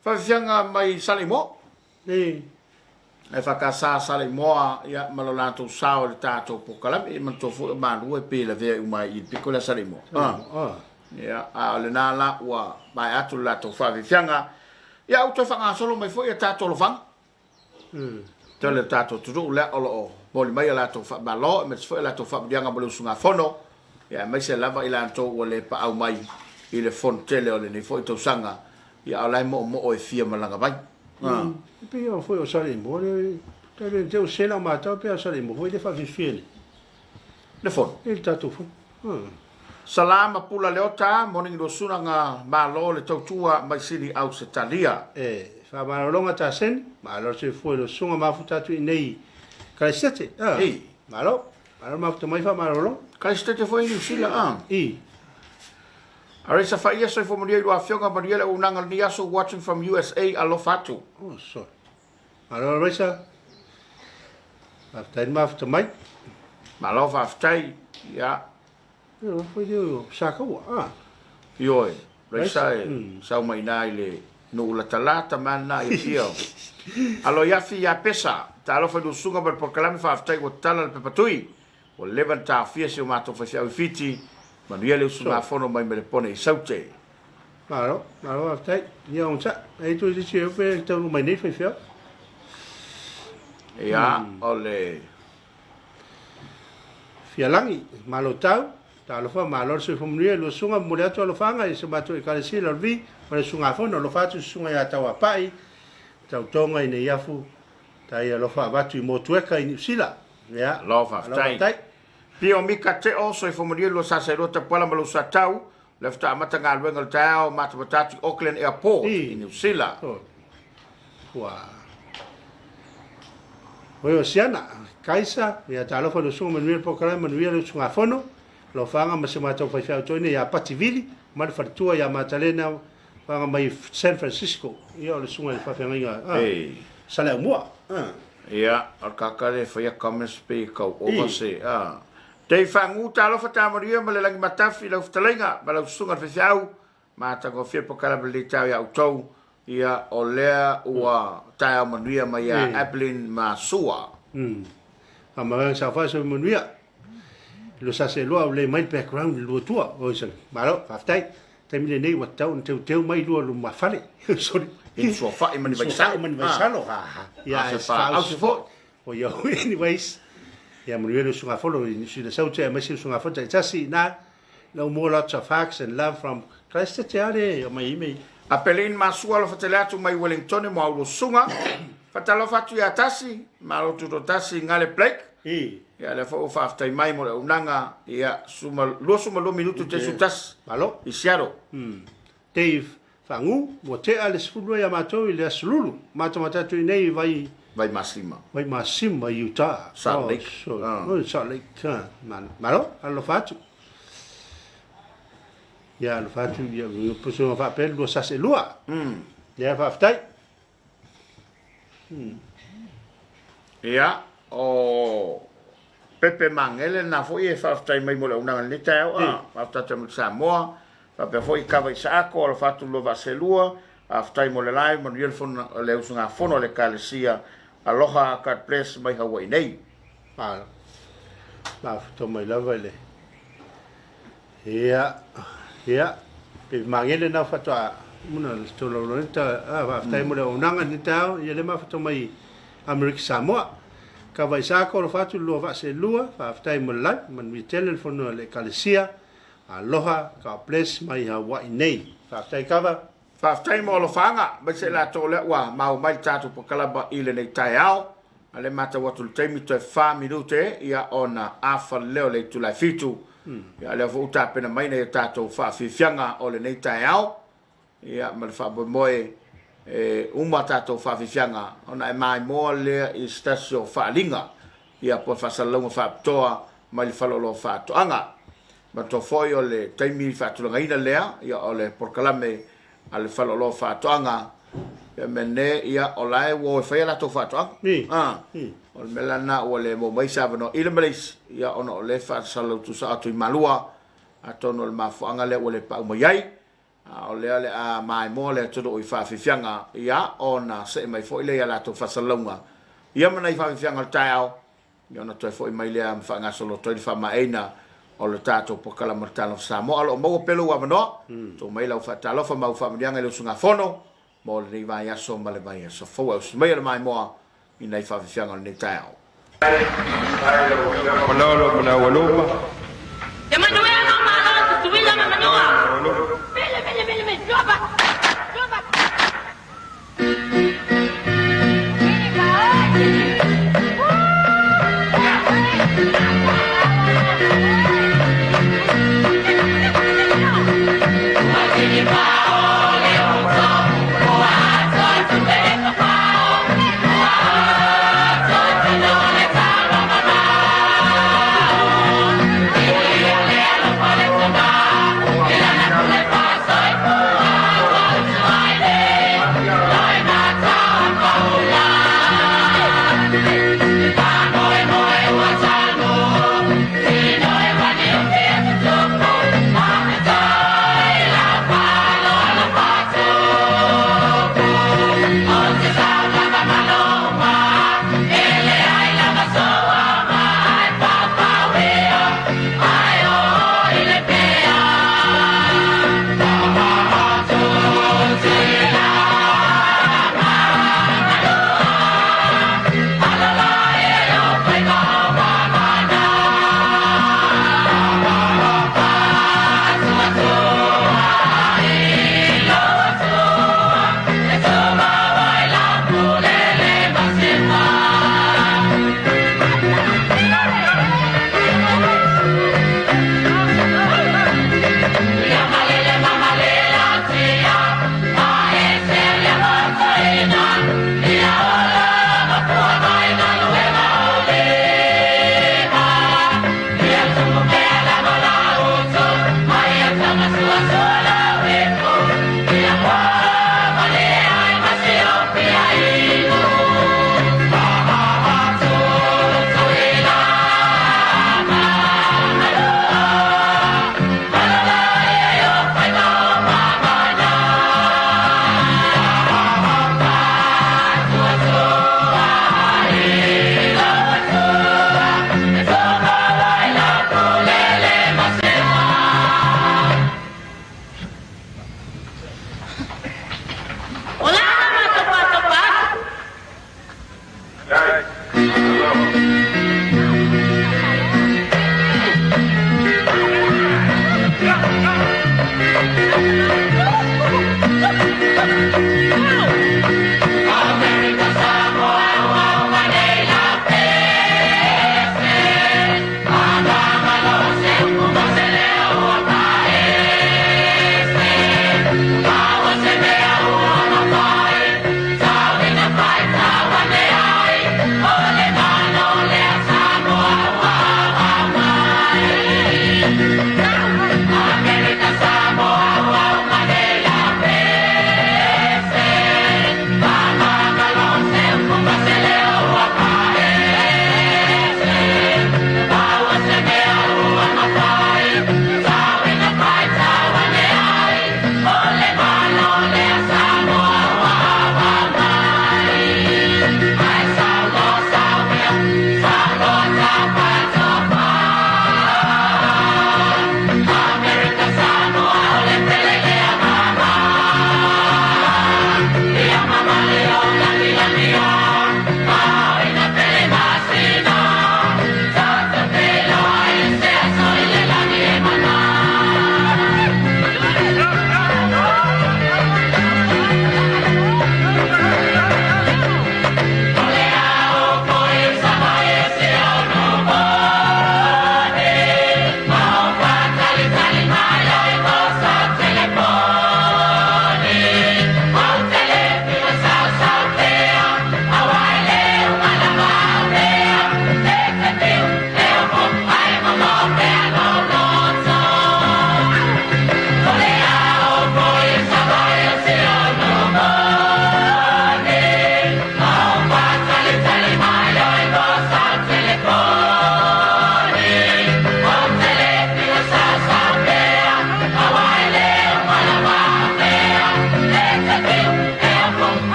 Fa fianga mai Samoa. Ei. E fa ka sa Samoa ya malolato sao le tato pokalam e man to fu ma lu e pele ve mai il piccola Samoa. Ya a le na la wa mai atu la to fa fianga. Ya auto fa nga solo mai foi tato lo fang. Te le tato tudu le o Boli mai la to fa balo me se la to fa dianga bolu sunga fono ya mai se lava ila to ole pa au mai ile fontele ole ni foi to sanga ya ala mo o fia malanga vai pe o foi o sale mo le te o sela ma ta pe o sale mo foi de fa fiel le fon il tato fo salama pula leota morning do sunanga balo le to tua mai sili au se talia fa ma longa ta sen ma lo se foi lo sunga ma futa tu nei Kaisete, malo ma to mai fa malo. Kaisete foi ni sila Arisa fa ia so fo mo dio afionga ma dio unanga ni aso watching from USA alofatu. Oh so. Malo arisa. After ma to mai. Malo fa after ya. Yo foi dio saka wa. Yo, arisa sa mai nai le no la talata mana i fio. Alo ya fi ya pesa. Talofa do sunga per proclame fa aftai o tala pe patui o levanta fia se o mato fa sia fiti manuele sunga fono mai me pone saute malo aftai ia on sa ai tu dici eu pe tau mai nei fa fia ya ole fia langi malo tau talofa malo se fomrie lo sunga mulea to lo fanga e se mato e kalesi lo vi ma sunga fono lo fa tu sunga ya tau apai tau tonga ine yafu tai lo fa batu mo tueka in sila ya lo fa tai pio mi ka te o so fo modio lo sacerdote pala malo satau lefta mata ngal wengal tao mata batati Auckland Airport in sila wa o siana kaisa ya talo fa lo sumo manuel pokala manuel sunga fono lo fanga ma se mata fa fa to ne ya pativili ma fa tua ya matalena fanga mai San Francisco yo lo sunga fa fa ngai sala mua ya al kakale fa ya comments pe ko overse te fangu talo fa tamaria ma le langi matafi lo ftalenga ma lo sunga fa fiau ma ta go fie pokala beli tau ya auto ya olea ua tau manuia ma ya Ablin ma sua ama sa fa so manuia lo sa se lo le mai background lo tua o se malo aftai temile nei wa tau teu mai lo ma fale sorry in so fa imani vai salo ya fa o yo anyways ya manuia sunga follow in si le sauti ma si sunga fota tasi na no more lots of facts and love from Christchurch area o mai email apelin masua lo fateleatu mai Wellington mo aulo sunga fatalo fatu ya tasi malo tu tasi ngale plek ya le fo fa after mai mo unanga ya suma lo minuto te sutas malo isiaro Dave fangu mo te ale sfulu ya mato ile aslulu mato matatu nei vai masima Utah Salt Lake Salt Lake malo allo fatu ya allo fatu ya posso fa appel lo sa se lua ya fa aftai ya o Pepe Mangele na foi e fa aftai mai mo le unanga le tau after te Samoa fa pe foi kava isa ko lo fatu lo va se lua aftai mo le live mo yel fon le usunga fono le kalesia aloha kat place mai Hawaii nei la to mai lava le ya pe Mangele na fatu muna to lo ta aftai mo le unanga ni tau ye le ma fatu mai America Samoa ka vai sa ko fatu lo va se lua fa aftai mo la man mi telefono le kalesia aloha ka place mai Hawaii nei fa aftai kava fa aftai mo lo fanga ba se la to le wa mau mai tatu po kalaba ile nei tai ao ale mata watu le taimi to fa minute ya ona afa leo le tu la fitu ya le vo ta pena mai nei tatu fa fi fianga o le nei tai ao ya mal fa bo moe uma tato fa fianga ona mai mo le stasio fa linga ia po fa salonga fa toa mai fa lo fa to anga ma to foi le taimi fa to ngaina lea ia ole por kalame al fa lo fa to anga ia mene ia olai wo fa la to fa to ol melana o le mo mai sa no ile melis ia ona ole fa salo tu sa to malua atono le mafuanga le ole pa mo yai o le ale a mai mo le todo i fa fianga ia ona se mai fo ile ala to fasalonga ia mana i fa fianga tao ia na to fo mai le am fa nga solo to fa maina o le tato po kala martalo Samoa lo mo pelo wa no to mai la fa Talofa mau fa mdianga le sunga fono mo le vai aso ma le vai aso fo o mai le mai mo i nei fa fianga le tao Manolo muna waluma. Emanuel no malo, tu vida Emanuel. Vele, droga. Yeah.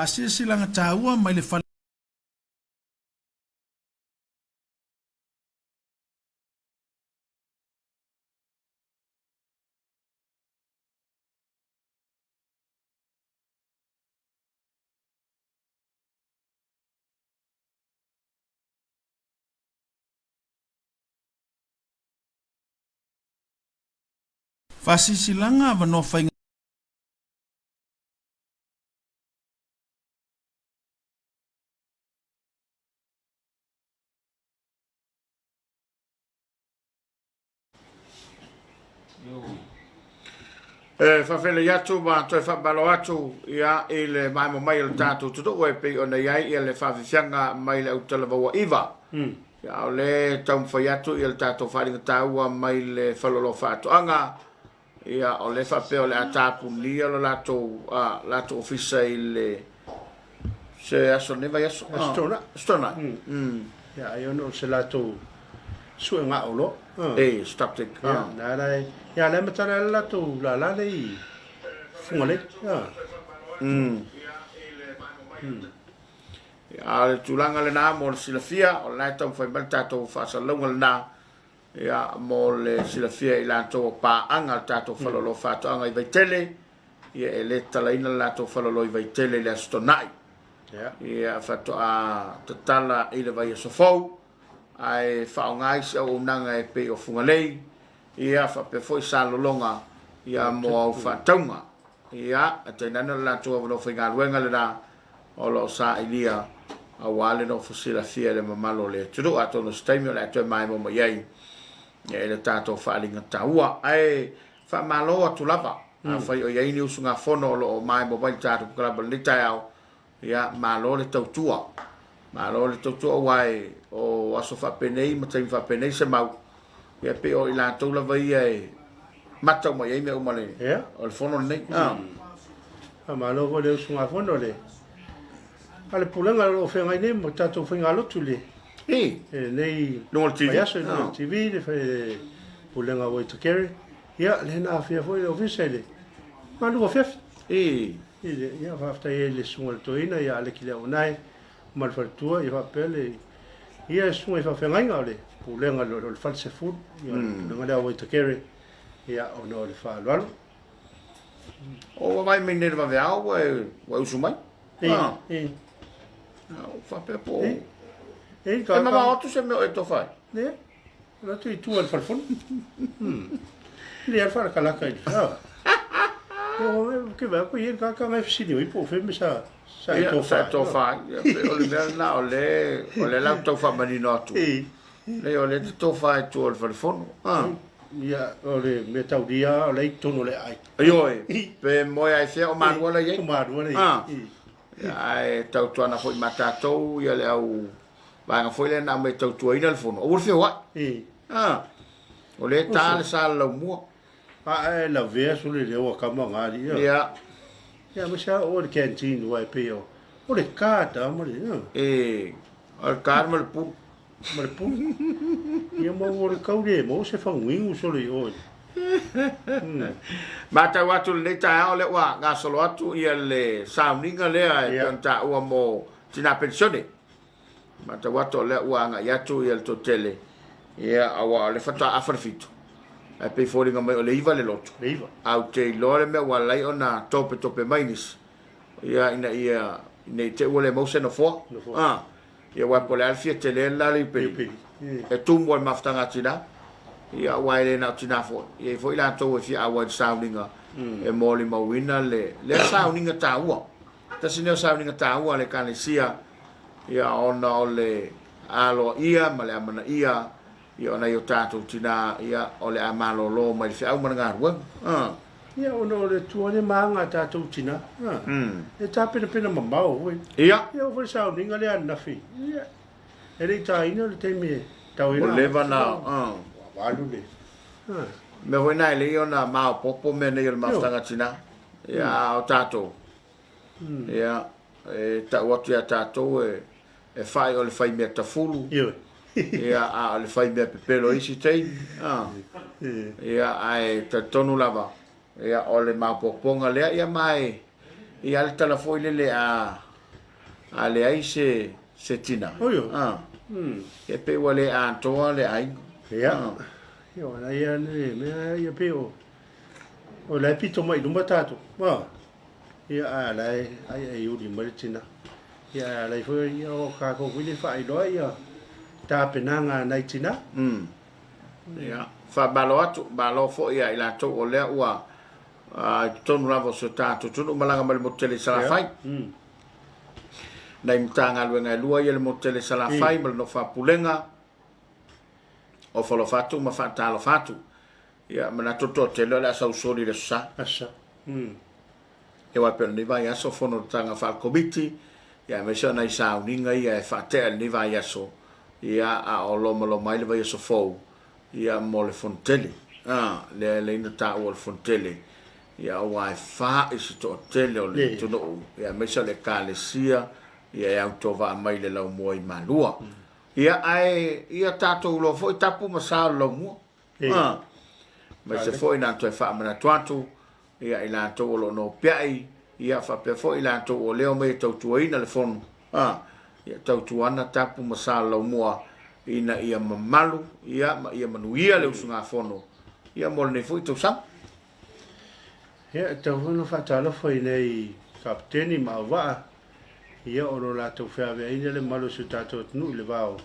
Fasisilanga taua mai le fale Fasisilanga vanofa Whawhele iatu ma toi whabalo atu ia i le mai mo mai le tātou tutu e pe o nei ai i le whawhianga mai le utalawa wa iwa. Ia o le taum whai atu i le tātou wharinga tāua mai le whalolo whātuanga. Ia o le whapeo le atapu lia lo lato ofisa i le se aso neva yaso. Stona. Ia ai ono se lato sue ngā olo. Stoptic. Nā rai. Ia le matara le lato la i fungale. Ia le tūlanga le nā mo le silafia o le tau whai mali tātou whaasalunga le nā. Ia mo le silafia i lato pāanga le tātou whalolo whātuanga i vaitele. Ia e le talaina le lato whalolo i vaitele le astonai. Ia whatu a tatala i le vai asofau. Ai whaongai se au nanga e pe o fungalei. Ia whape foi salolonga. Ia mo au whataunga. Ia a te nana le lato avano whainga ruenga le nā. O lo sa ilia a wale no fosila fia le mamalo le turu ato no staimi o le ato e mai mo mai ei. E le tātou whaalinga taua. Ai whamalo atu lava. A whai o iei ni usunga whono o mai mo mai tātou kalaba le tai au. Ia malo le tautua. Malo le tautua wai o aso whapenei, matai whapenei se mau. Ia pe o ila tau lava ia e matau mai ei me umale. O le whono nei. Malo ko le usunga whono le. Ale pulenga o whengai nei mo tātou whenga lotu le. Nei Nongol TV. Aso Nongol TV le whai pulenga o i takere. Ia le nā whia fwoi o visa le. Manu o whiaf. Ia whaftai e le sunga le toina ia ale ki le o nai. Malwhalatua i whapele. Ia e sunga i whawhengai ngā le. Pulenga lo le whalse food. Ia pulenga le o i takere. Ia o no le whaalualu. O mai me nere wawe au wa usu mai. Whape po. E mama otu se meo e to whai. Ne? Rato i tua le whalfon. Le al wharakalaka i whao. Ke wea ko i kaka mai whisini o i po wheme sa i to whai. Sa i to whai. O le mea na o le lau tau wha mani no atu. Le o le te to whai tua le whalfon. Ia o le me tau dia o le tono le ai. Aioi. Pe moe ai whea o manuala iei. O manuala iei. Ia tau tuana foi matatou ia le au vanga foi le na me tau tuaina le fono. O le wa. O le ta le sa la mo. E la vea su le o kama ngari. Ia. Ia mo sa o le canteen wa pe o. O le kata mo le. O le kata mo le pu. Mo le pu. Ia mo o le kaure mo se fa wingu so le o. Mata watu le ta o le wa nga solo atu ia le sauninga le ai tanta o mo tina pensione. Mata watu le wa nga yatu ia le totele. Ia awa le fata afarfito. E pe fori nga mai o le iva le lotu. Le iva. Au te lore me wa lai ona tope mainis. Ia ina te ole mo se no fo. Ia wa pole alfia te le la li pe. E tumo e maftanga tina. Ia waile na tina fo. Ia fo ila to e fia awa sauninga. E moli mawina le sauninga taua. Tasine sauninga taua le kanesia. Ia ona o le alo ia ma le amana ia. Ia ona yo tātou tina ia o le amalo lo mai fia au mana ngarua. Ia ona o le tuane maanga tātou tina. E tā pena mamau. Ia. Ia o sauninga le anafi. Ia. E rei tā ina le teime tau ina. O leva na. Walu le. Me hoi nai le ona mao popo me nei o le maftanga tina. Ia o tātou. Ia. E ta watu ia tātou e whai o le whai mea tafulu. Ia. Ia a le whai mea pepelo isi tei. Ia ai ta tonu lava. Ia o le mao poponga lea ia mai. Ia le talafoi le a Ale ai se tina. Oh yo. E pe wale a toa le ai. Ia. Yo, na ia ne, me ia pe o la pito mai lumba tato. Wa. Ia ai uri mai tina. Ia la foi ia o ka ko wili fai do ia. Ta penanga nai tina. Ia. Fa balo atu, balo fo ia ila to o le ua tonu lavo so tato tunu malanga mal motele sala fai. Nai mtanga luenga lua ia le motele sala fai mal no fa pulenga. O falo fatu ma fa talo fatu. Ia mana toto te lo la sau sori le sa. Asa. E wa per ni vai aso fono tanga fa komiti. Ia me so nai sa uninga ia e fa te ni vai aso. Ia a o lo mai le vai aso fo. Ia mo le fontele. Le ina ta o le fontele. Ia o ai fa isi to tele o le tuno. Ia me so le kalesia. Ia e auto va mai le lau mo i malua. Ia tato lo foi tapu masa lo mo. Ma se foi na to fa mana tuatu. Ia ila to lo no piai. Ia fa pe foi ila to o leo me to tuina le fon. Ia to tuana tapu masa lo mo. Ina ia mamalu, ia manuia le usunga fono. Ia mol ne foi to sam. Ia to hono fa talo foi nei kapteni ma wa. Ia o la to fa ve ina le malo su tato nu le vao.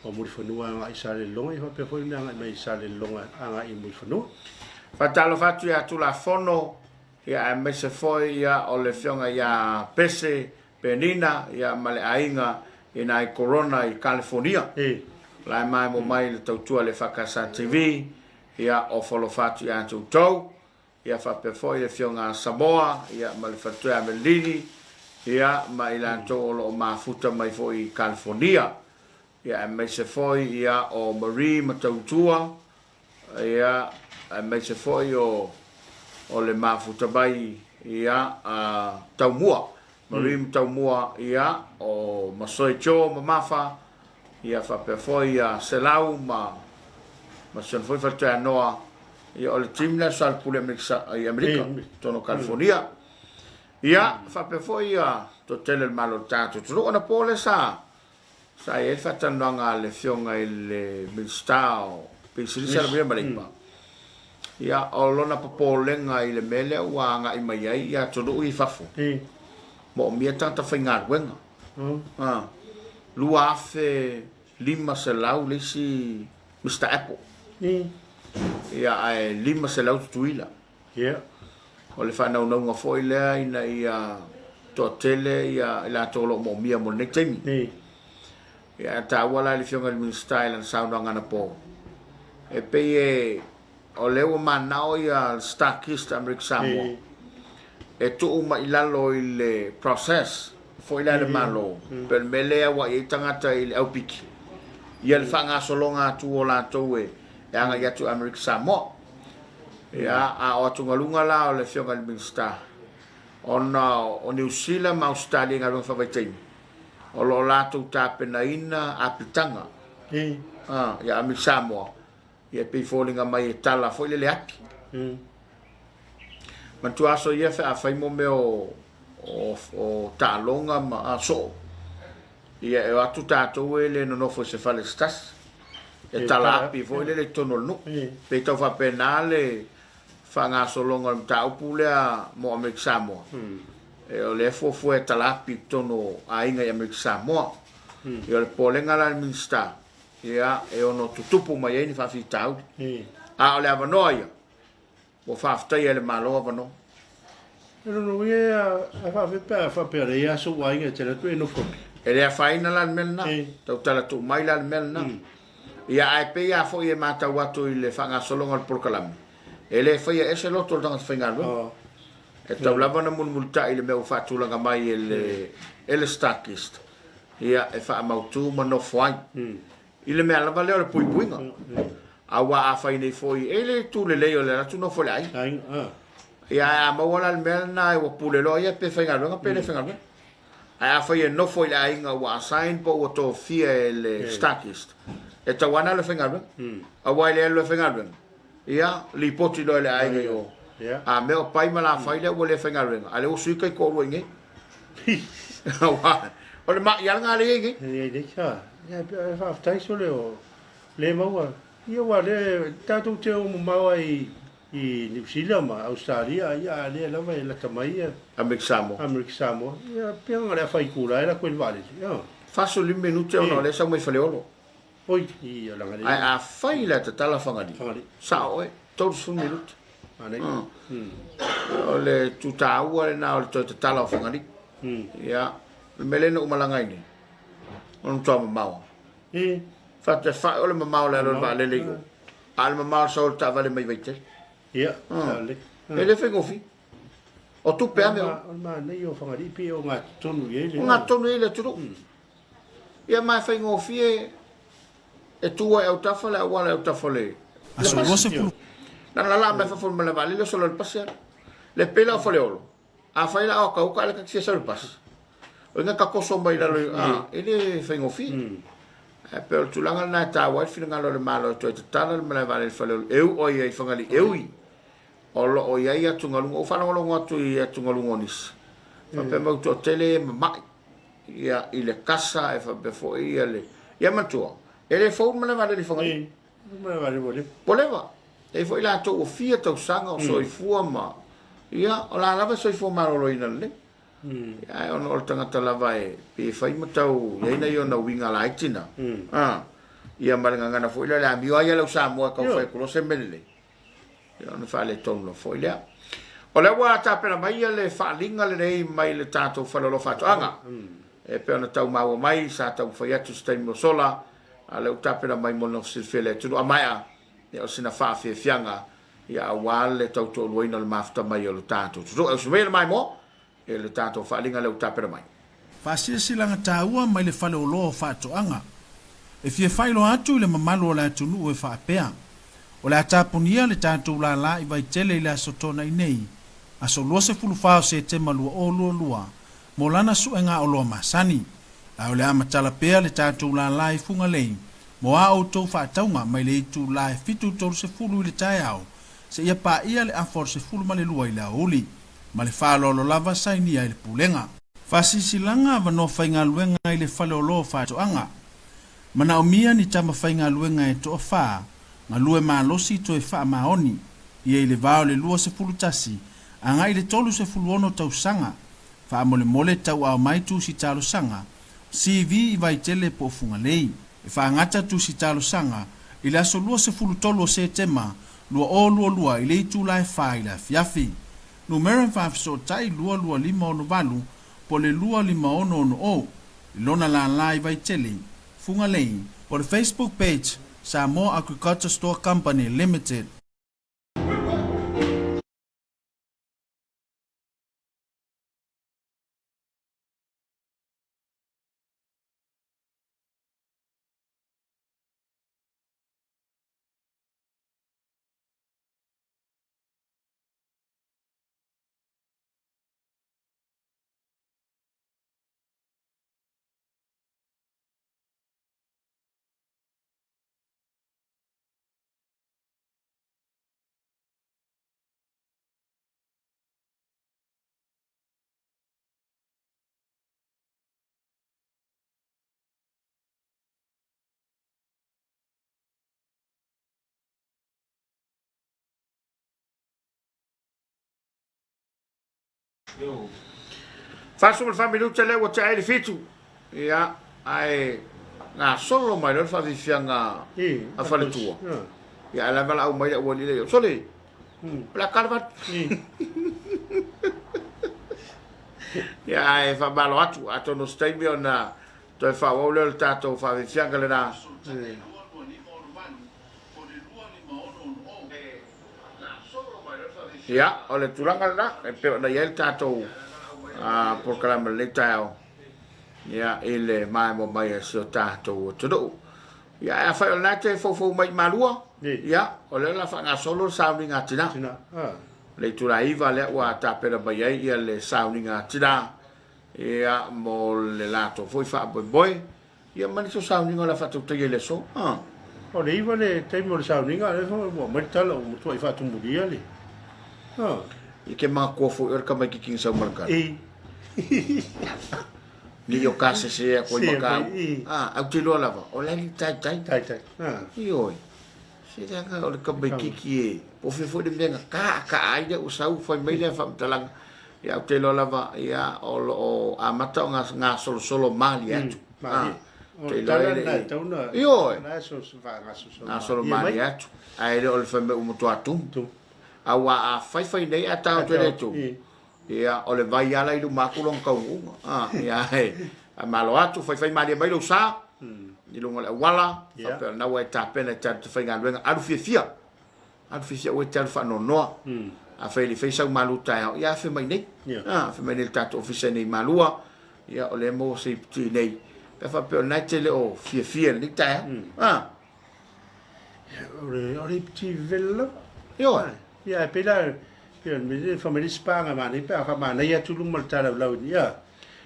O muri fonua nga isa le longa i fa pe foi nga mai isa le longa anga i muri fonua. Fa talo fatu ia tu la fono. Ia me se foi ia o le fionga ia pese penina ia male ainga ina i corona i California. Lai mai mo mai le tautua le whakasa TV. Ia o folo fatu ia tau. Ia whape foi le fionga Samoa. Ia ma le fatua me lini. Ia ma ila tau o mafuta mai foi i California. Ia me se foi ia o Marie ma tautua. Ia me se foi o le mafuta mai ia tau mua. Marim tau mua ia o masoi cho ma mafa ia fa pe foi ia selau ma sen foi fa ta noa ia o le timna sal pule Amerika tono California ia fa pe foi ia to tele il malo tato tu ona pole sa e fa tananga le fionga il milstao pe si serve malimba ia o lona popolenga ile mele wa nga i mai ia to do i fafu mo mia tanta whaingar wenga. Lua afe lima se lau lesi Mr. Apple. Ia ai lima se lau tutuila. O le whanau naunga foi lea ina ia to tele ia ila tolo mo mia mo nek taimi. Ia ta wala li fionga li style and sound angana po. E pe e o lewa manao ia Starkist America Samoa. E tu uma ilalo ile process foi la de malo per melea wa i tangata ile au piki ia le fanga solonga tu ola to e anga ya tu America Samoa ia a o tu ngalunga la o le fionga le minsta ona o New Zealand ma Australia ngalunga fa vai o lo la tu tapena ina apitanga ya America Samoa ia pe falling mai tala foi le api ma tu aso ia fa fai mo me o talonga ma so ia e atu tato ele no fo se fale stas e talapi foi le tono no pe to fa penale fa nga so longa ta pule a mo me Samoa e o le fo e talapi tono ainga ia me Samoa e o polenga la minsta ia e ono tutupu mai ni fa fitau a o le avanoia o faftai ele malo vano no ia fa per ia so wainga te tu no fo ele a faina la melna tau tala tu mai la melna ia ai pe ia fo ia mata watu ile fanga solonga por kalam ele foi ese loto tanga fingalo e tau lava na multa ile me fatu la mai ele Starkist ia e fa mautu mano foi ile me ala vale pui puinga awa a faina foi ele tu le leo le tu no foi ai ia ma wala melna e pule lo ia pe fingalo pe le fingalo a foi no foi la inga wa sign po to fia el Starkist e tawana le fingalo a wa le fingalo ia li poti lo le ai yo a me o pai mala fai le wole fingalo ale o sui kai ko ro nge O le ma ia nga le ngi. Le ka. Ya fa tai so le mau. Ia wa le tatu te o mau ai I New Zealand ma Australia ia le la vai la tamai America Samoa. America Samoa. Ia penga le fai kula era quel vale. Ia. Faso li minuti ona le sa mai faleolo. Oi, ia la ngale. Ai a fai la te Talofa ngadi. Sa oi, tot su minuti. Ane. O le tuta ua le na o le te Talofa ngadi. Ia, le melena umalanga ini. On toa mamau. Fate fa o le mamau le lo va le lego. Al mamau sa o ta vale mai vaite. Ia, sale. Ele fe gofi. O tu pe ame. Ma nei o fangari pe o nga tonu ele. Nga tonu ele tu. Ia mai fe gofi e tua e o tafale wala o tafale. Aso lose fulu. Na la me fa forma le vale le solo el paseo. Le pela o faleolo. A fa ila o ka o ka le ka se solo pas. O nga ka koso mai la lo ele fe gofi. Pero tu langa na ta wa fi nga lo le malo to te tala le vale le faleolo. Eu o ia fangali eu. Olo o ia ia tungalunga o fana ngolo ngatu ia tungalunga nis. Fa pe mo to tele mai ia ile casa e fa be fo ia le ia matua ele fo mana vale le fonga Ma vale vole. poleva e fo ila to o fia to sanga o so i fu ma ia o la lava so i fu ma lo ina le ia ono o tanga ta lava e pe fai matau ia ina yo na winga la itina ia malenga ngana fo ila la mi ia lo Samoa ka fo ko se mele ia no fa le tono fo ila o le wa ta pena mai le fa linga le nei mai le tato fa lo fa anga e pe ona tau mau mai sa tau fa atu stai mo sola ale uta pena mai mo no se fele tu a mai e o sina fa fe fianga ia wale tau to lo ina le mafta mai o tato tu o se mai mo e le tato fa linga le uta pena mai Fasia silanga taua mai le fale o lo fa to anga. E fie failo atu le mamalo la tunu e fa pea. O la tapunia le tatu la I vai tele la sotona nei. Aso lo se fulu fa se te malu o lua. Molana su enga o lo masani. A o le amatala pea le tatu la I funga lei. Mo a o tau fa taunga mai le tu la fitu tolu se fulu le tai au. Se ia pa ia le afor se fulu male lua I la uli. Ma le fa lo lava saini ai le pulenga. Fasisilanga vano fainga luenga I le fale o lo fa to anga. Mana o mia ni tama fainga luenga e to fa. Nga lue ma losi to e fa maoni. Ia I le vao le lua se fulu tasi. Anga I le tolu se fulu ono tau sanga. Fa mole mole tau au mai tu si talo sanga. CV I vai tele po funga lei. E fa ngata tu si talo sanga. I le aso lua se fulu tolu o se tema. Lua o lua I le tu lai fa I la fiafi. Numeren fa so tai lua lima ono valu. Po le lua lima ono o. Ilona la I vai tele. Funga lei. Po le Facebook page. Samoa Agriculture Store Company Limited. Faso mo fa minuto le o tsaile fitu ia ai na solo mai lo fa vifianga a fale tua ia la mala au mai o ni le sole la calva ia ai fa balo atu no stai mi ona to fa o le tato fa vifianga le na ia o le tulanga la e pe na ia il tato por kalama le tau ia ele mai mo mai so tato todo ia fa la te fo mai malua ia o le la fa nga solo sounding atina le tura iva le wa ta pera mai ia le sounding atina ia mo le lato foi fa boy ia mani so sounding la fa tutto le so o le iva le te mo sounding ale fo mo metalo mo tu fa tu mudia le e ke ma ko fo er ka mai ki king sa marka Ni yo kase se ko Si, maka. i. Au te lo lava. O lai tai. Tai. Ioi. Se tanga o le kabekiki e. Po fe fo de menga ka ai de usau foi mai le fam talang. Ya au te lo lava ya o amata o nga solo mali atu. Te lo ele. Ioi. Na solo mali atu. Ai le o le fam o moto atu. Awa a fai nei ata o te tu. Ia o le vai ala i lu makulong kau. Ia he. A malo atu fai mali mai lo sa. Ni lunga le wala. Fa na wa ta pena ta fai nga luenga alu fia. Alu fia o te fa no noa. A fai li fai sa malu ta. Ia fe mai nei. Fe mai nei ta ofisa nei malua. Ia o le mo se ti nei. Pe fa pe na te le o fia ni ta. Ore ti velo. Io. Ia pela mi le family spanga ma ni pa ma na ia tulu mal tala lau dia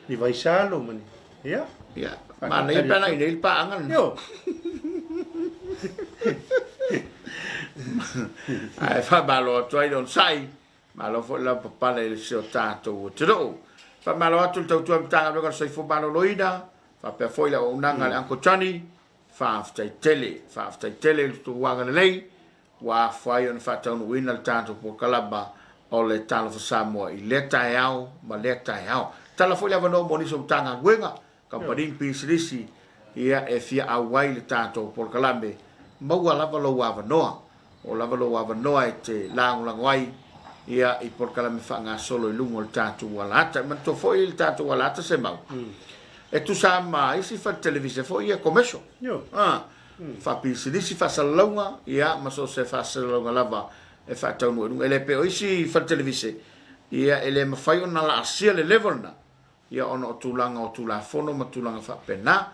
ni vai salo mani ia ma nei pa nei nei pa angan yo ai fa balo toi don sai ma lo fo la pa le so tato tro fa ma lo tu tu ta lo sai fo balo loida fa pe foi la unanga anko chani fa aftai tele tu wanga lei wa fai on fa tonu wina tato po kalaba o le Talofa Samoa i leta e au, ma leta e au. Talofa ia wano moni so tanga wenga, kamparing pisirisi, ia e fia awai le tato por kalambe, maua lava lo wanoa, o lava lo wanoa e te langwai, ia i por kalambe whanga solo i lungo le tato walata, man to foi le tato walata se mau. E tu sa ma isi fa televise foi ia commercial. Fa pisirisi fa salonga, ia maso se fa salonga lava, e fa tau no ele pe isi fa televise ia ele ma fai ona la asia le level na ia ona o tula fono ma tulanga fa pena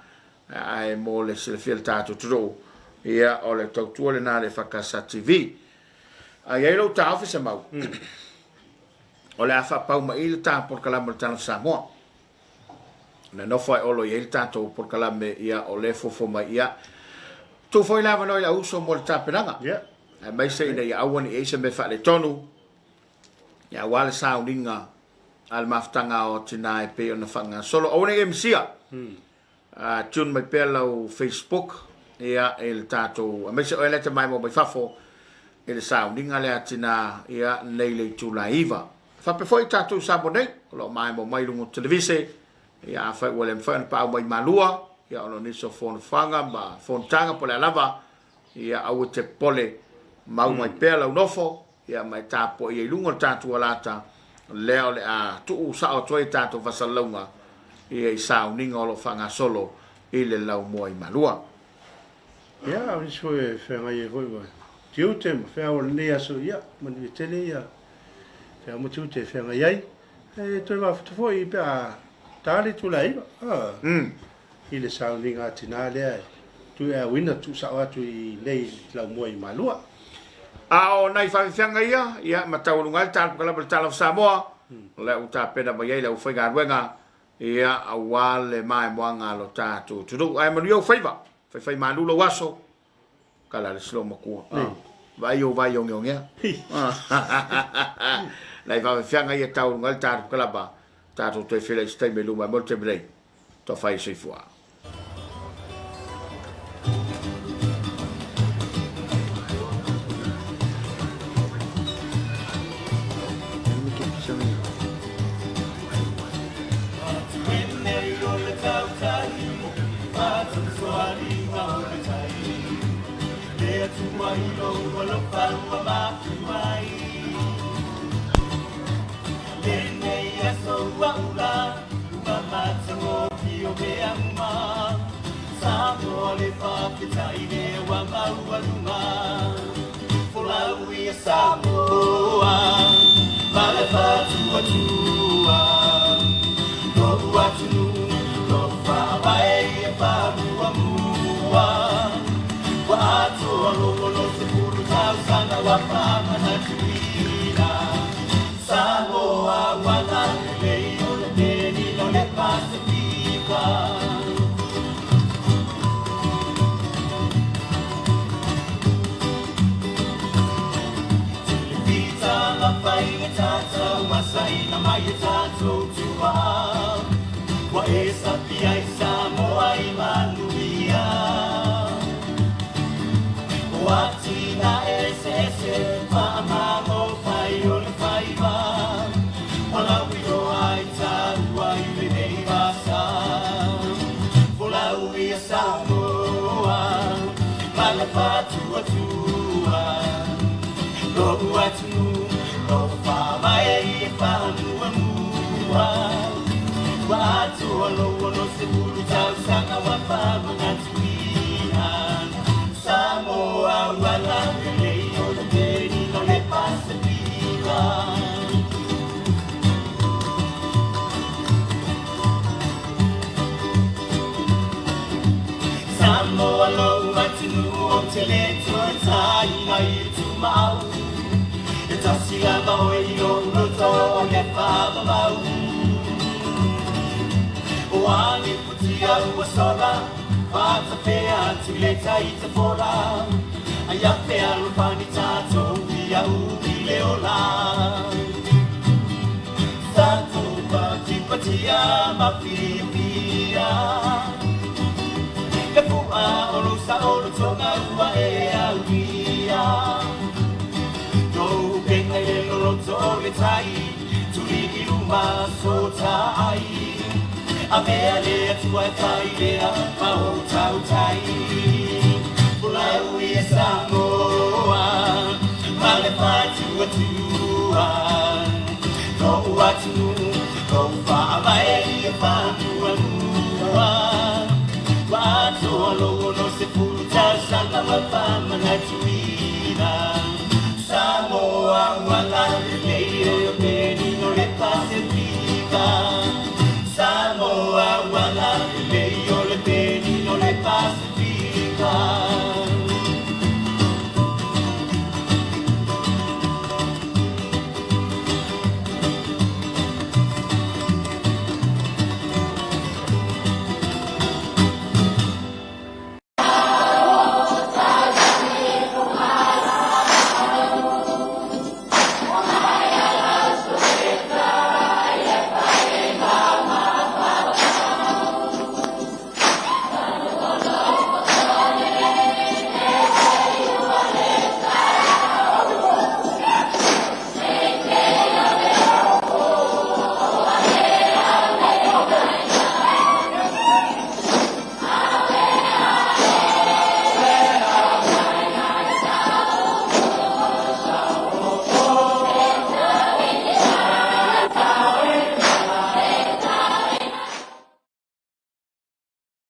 ai mo le se fiel tato tro ia o le tau tu le na le fa casa tv ai lo ta office mau o le fa pau ma il ta por kala mo Talofa Samoa na no fai o lo il tato por kala me ia o le fo ma ia tu foi lava no la uso mo ta penanga mai sei nei awani e se me fa le tonu ya wale soundinga al maftanga o tina e pe ona fanga solo ona e msia tun mai pelo Facebook ia el tato mai se ele te mai mo mai fafo el soundinga le tina ia nei le tulaiva fa pe foi tato sabonei lo mai mo mai lungo televise ia fa wale mfa pa mai malua ia ono ni so fon fanga ba fon tanga po le lava ia au te pole mau mai pela unofo ia mai tapo ia lungo tatu alata leo le a tu sa o toi tatu vasalonga ia sa uninga lo fanga solo ile lau moi malua ia o so e fenga ye voi vai tiu te fe o le aso ia man tele ia fe mo tiu te fenga ye e toi va fu foi pe a tali tu lai ile sa uninga tinale tu e wina tu sa wa tu i lei lau moi malua o nai fa fianga ia matau lunga tal kala Talofa Samoa le uta pena mai le ufai garwenga ia awale mai moanga lo tatu tu ai mario faiva fai malulo waso kala le slow makua vai o ngea nai fa fianga ia tau lunga tal kala ba tatu te fele stai me luma molte brei to fai sei fua Samoa, Malafa Tua, no Watu, no Fabai, Pabua Mua, Watu, Lolo, Sepuru, Sana, Wapama, Natina, Samoa, Wala, Leo, Deni, no Le Pacifica. Masai na mai tato tua te le tuatai mai tu mau E tasi la mau e ilo roto le whamamau O ani putia ua sola Pata pea tu le tai te fora Ai a pea lupani tato Ia uki le ola Tato pati patia ma pia E pua olu sa olu tonga ua e au ia Tau penga e loroto le tai Turi i luma so tai A mea lea tua e tai lea Maho tau tai Pulau i e Samoa Male patu atua No atu No whaamae i e whanua mua Wato alo no se puta Sanga wa whamana tuina Samoa wala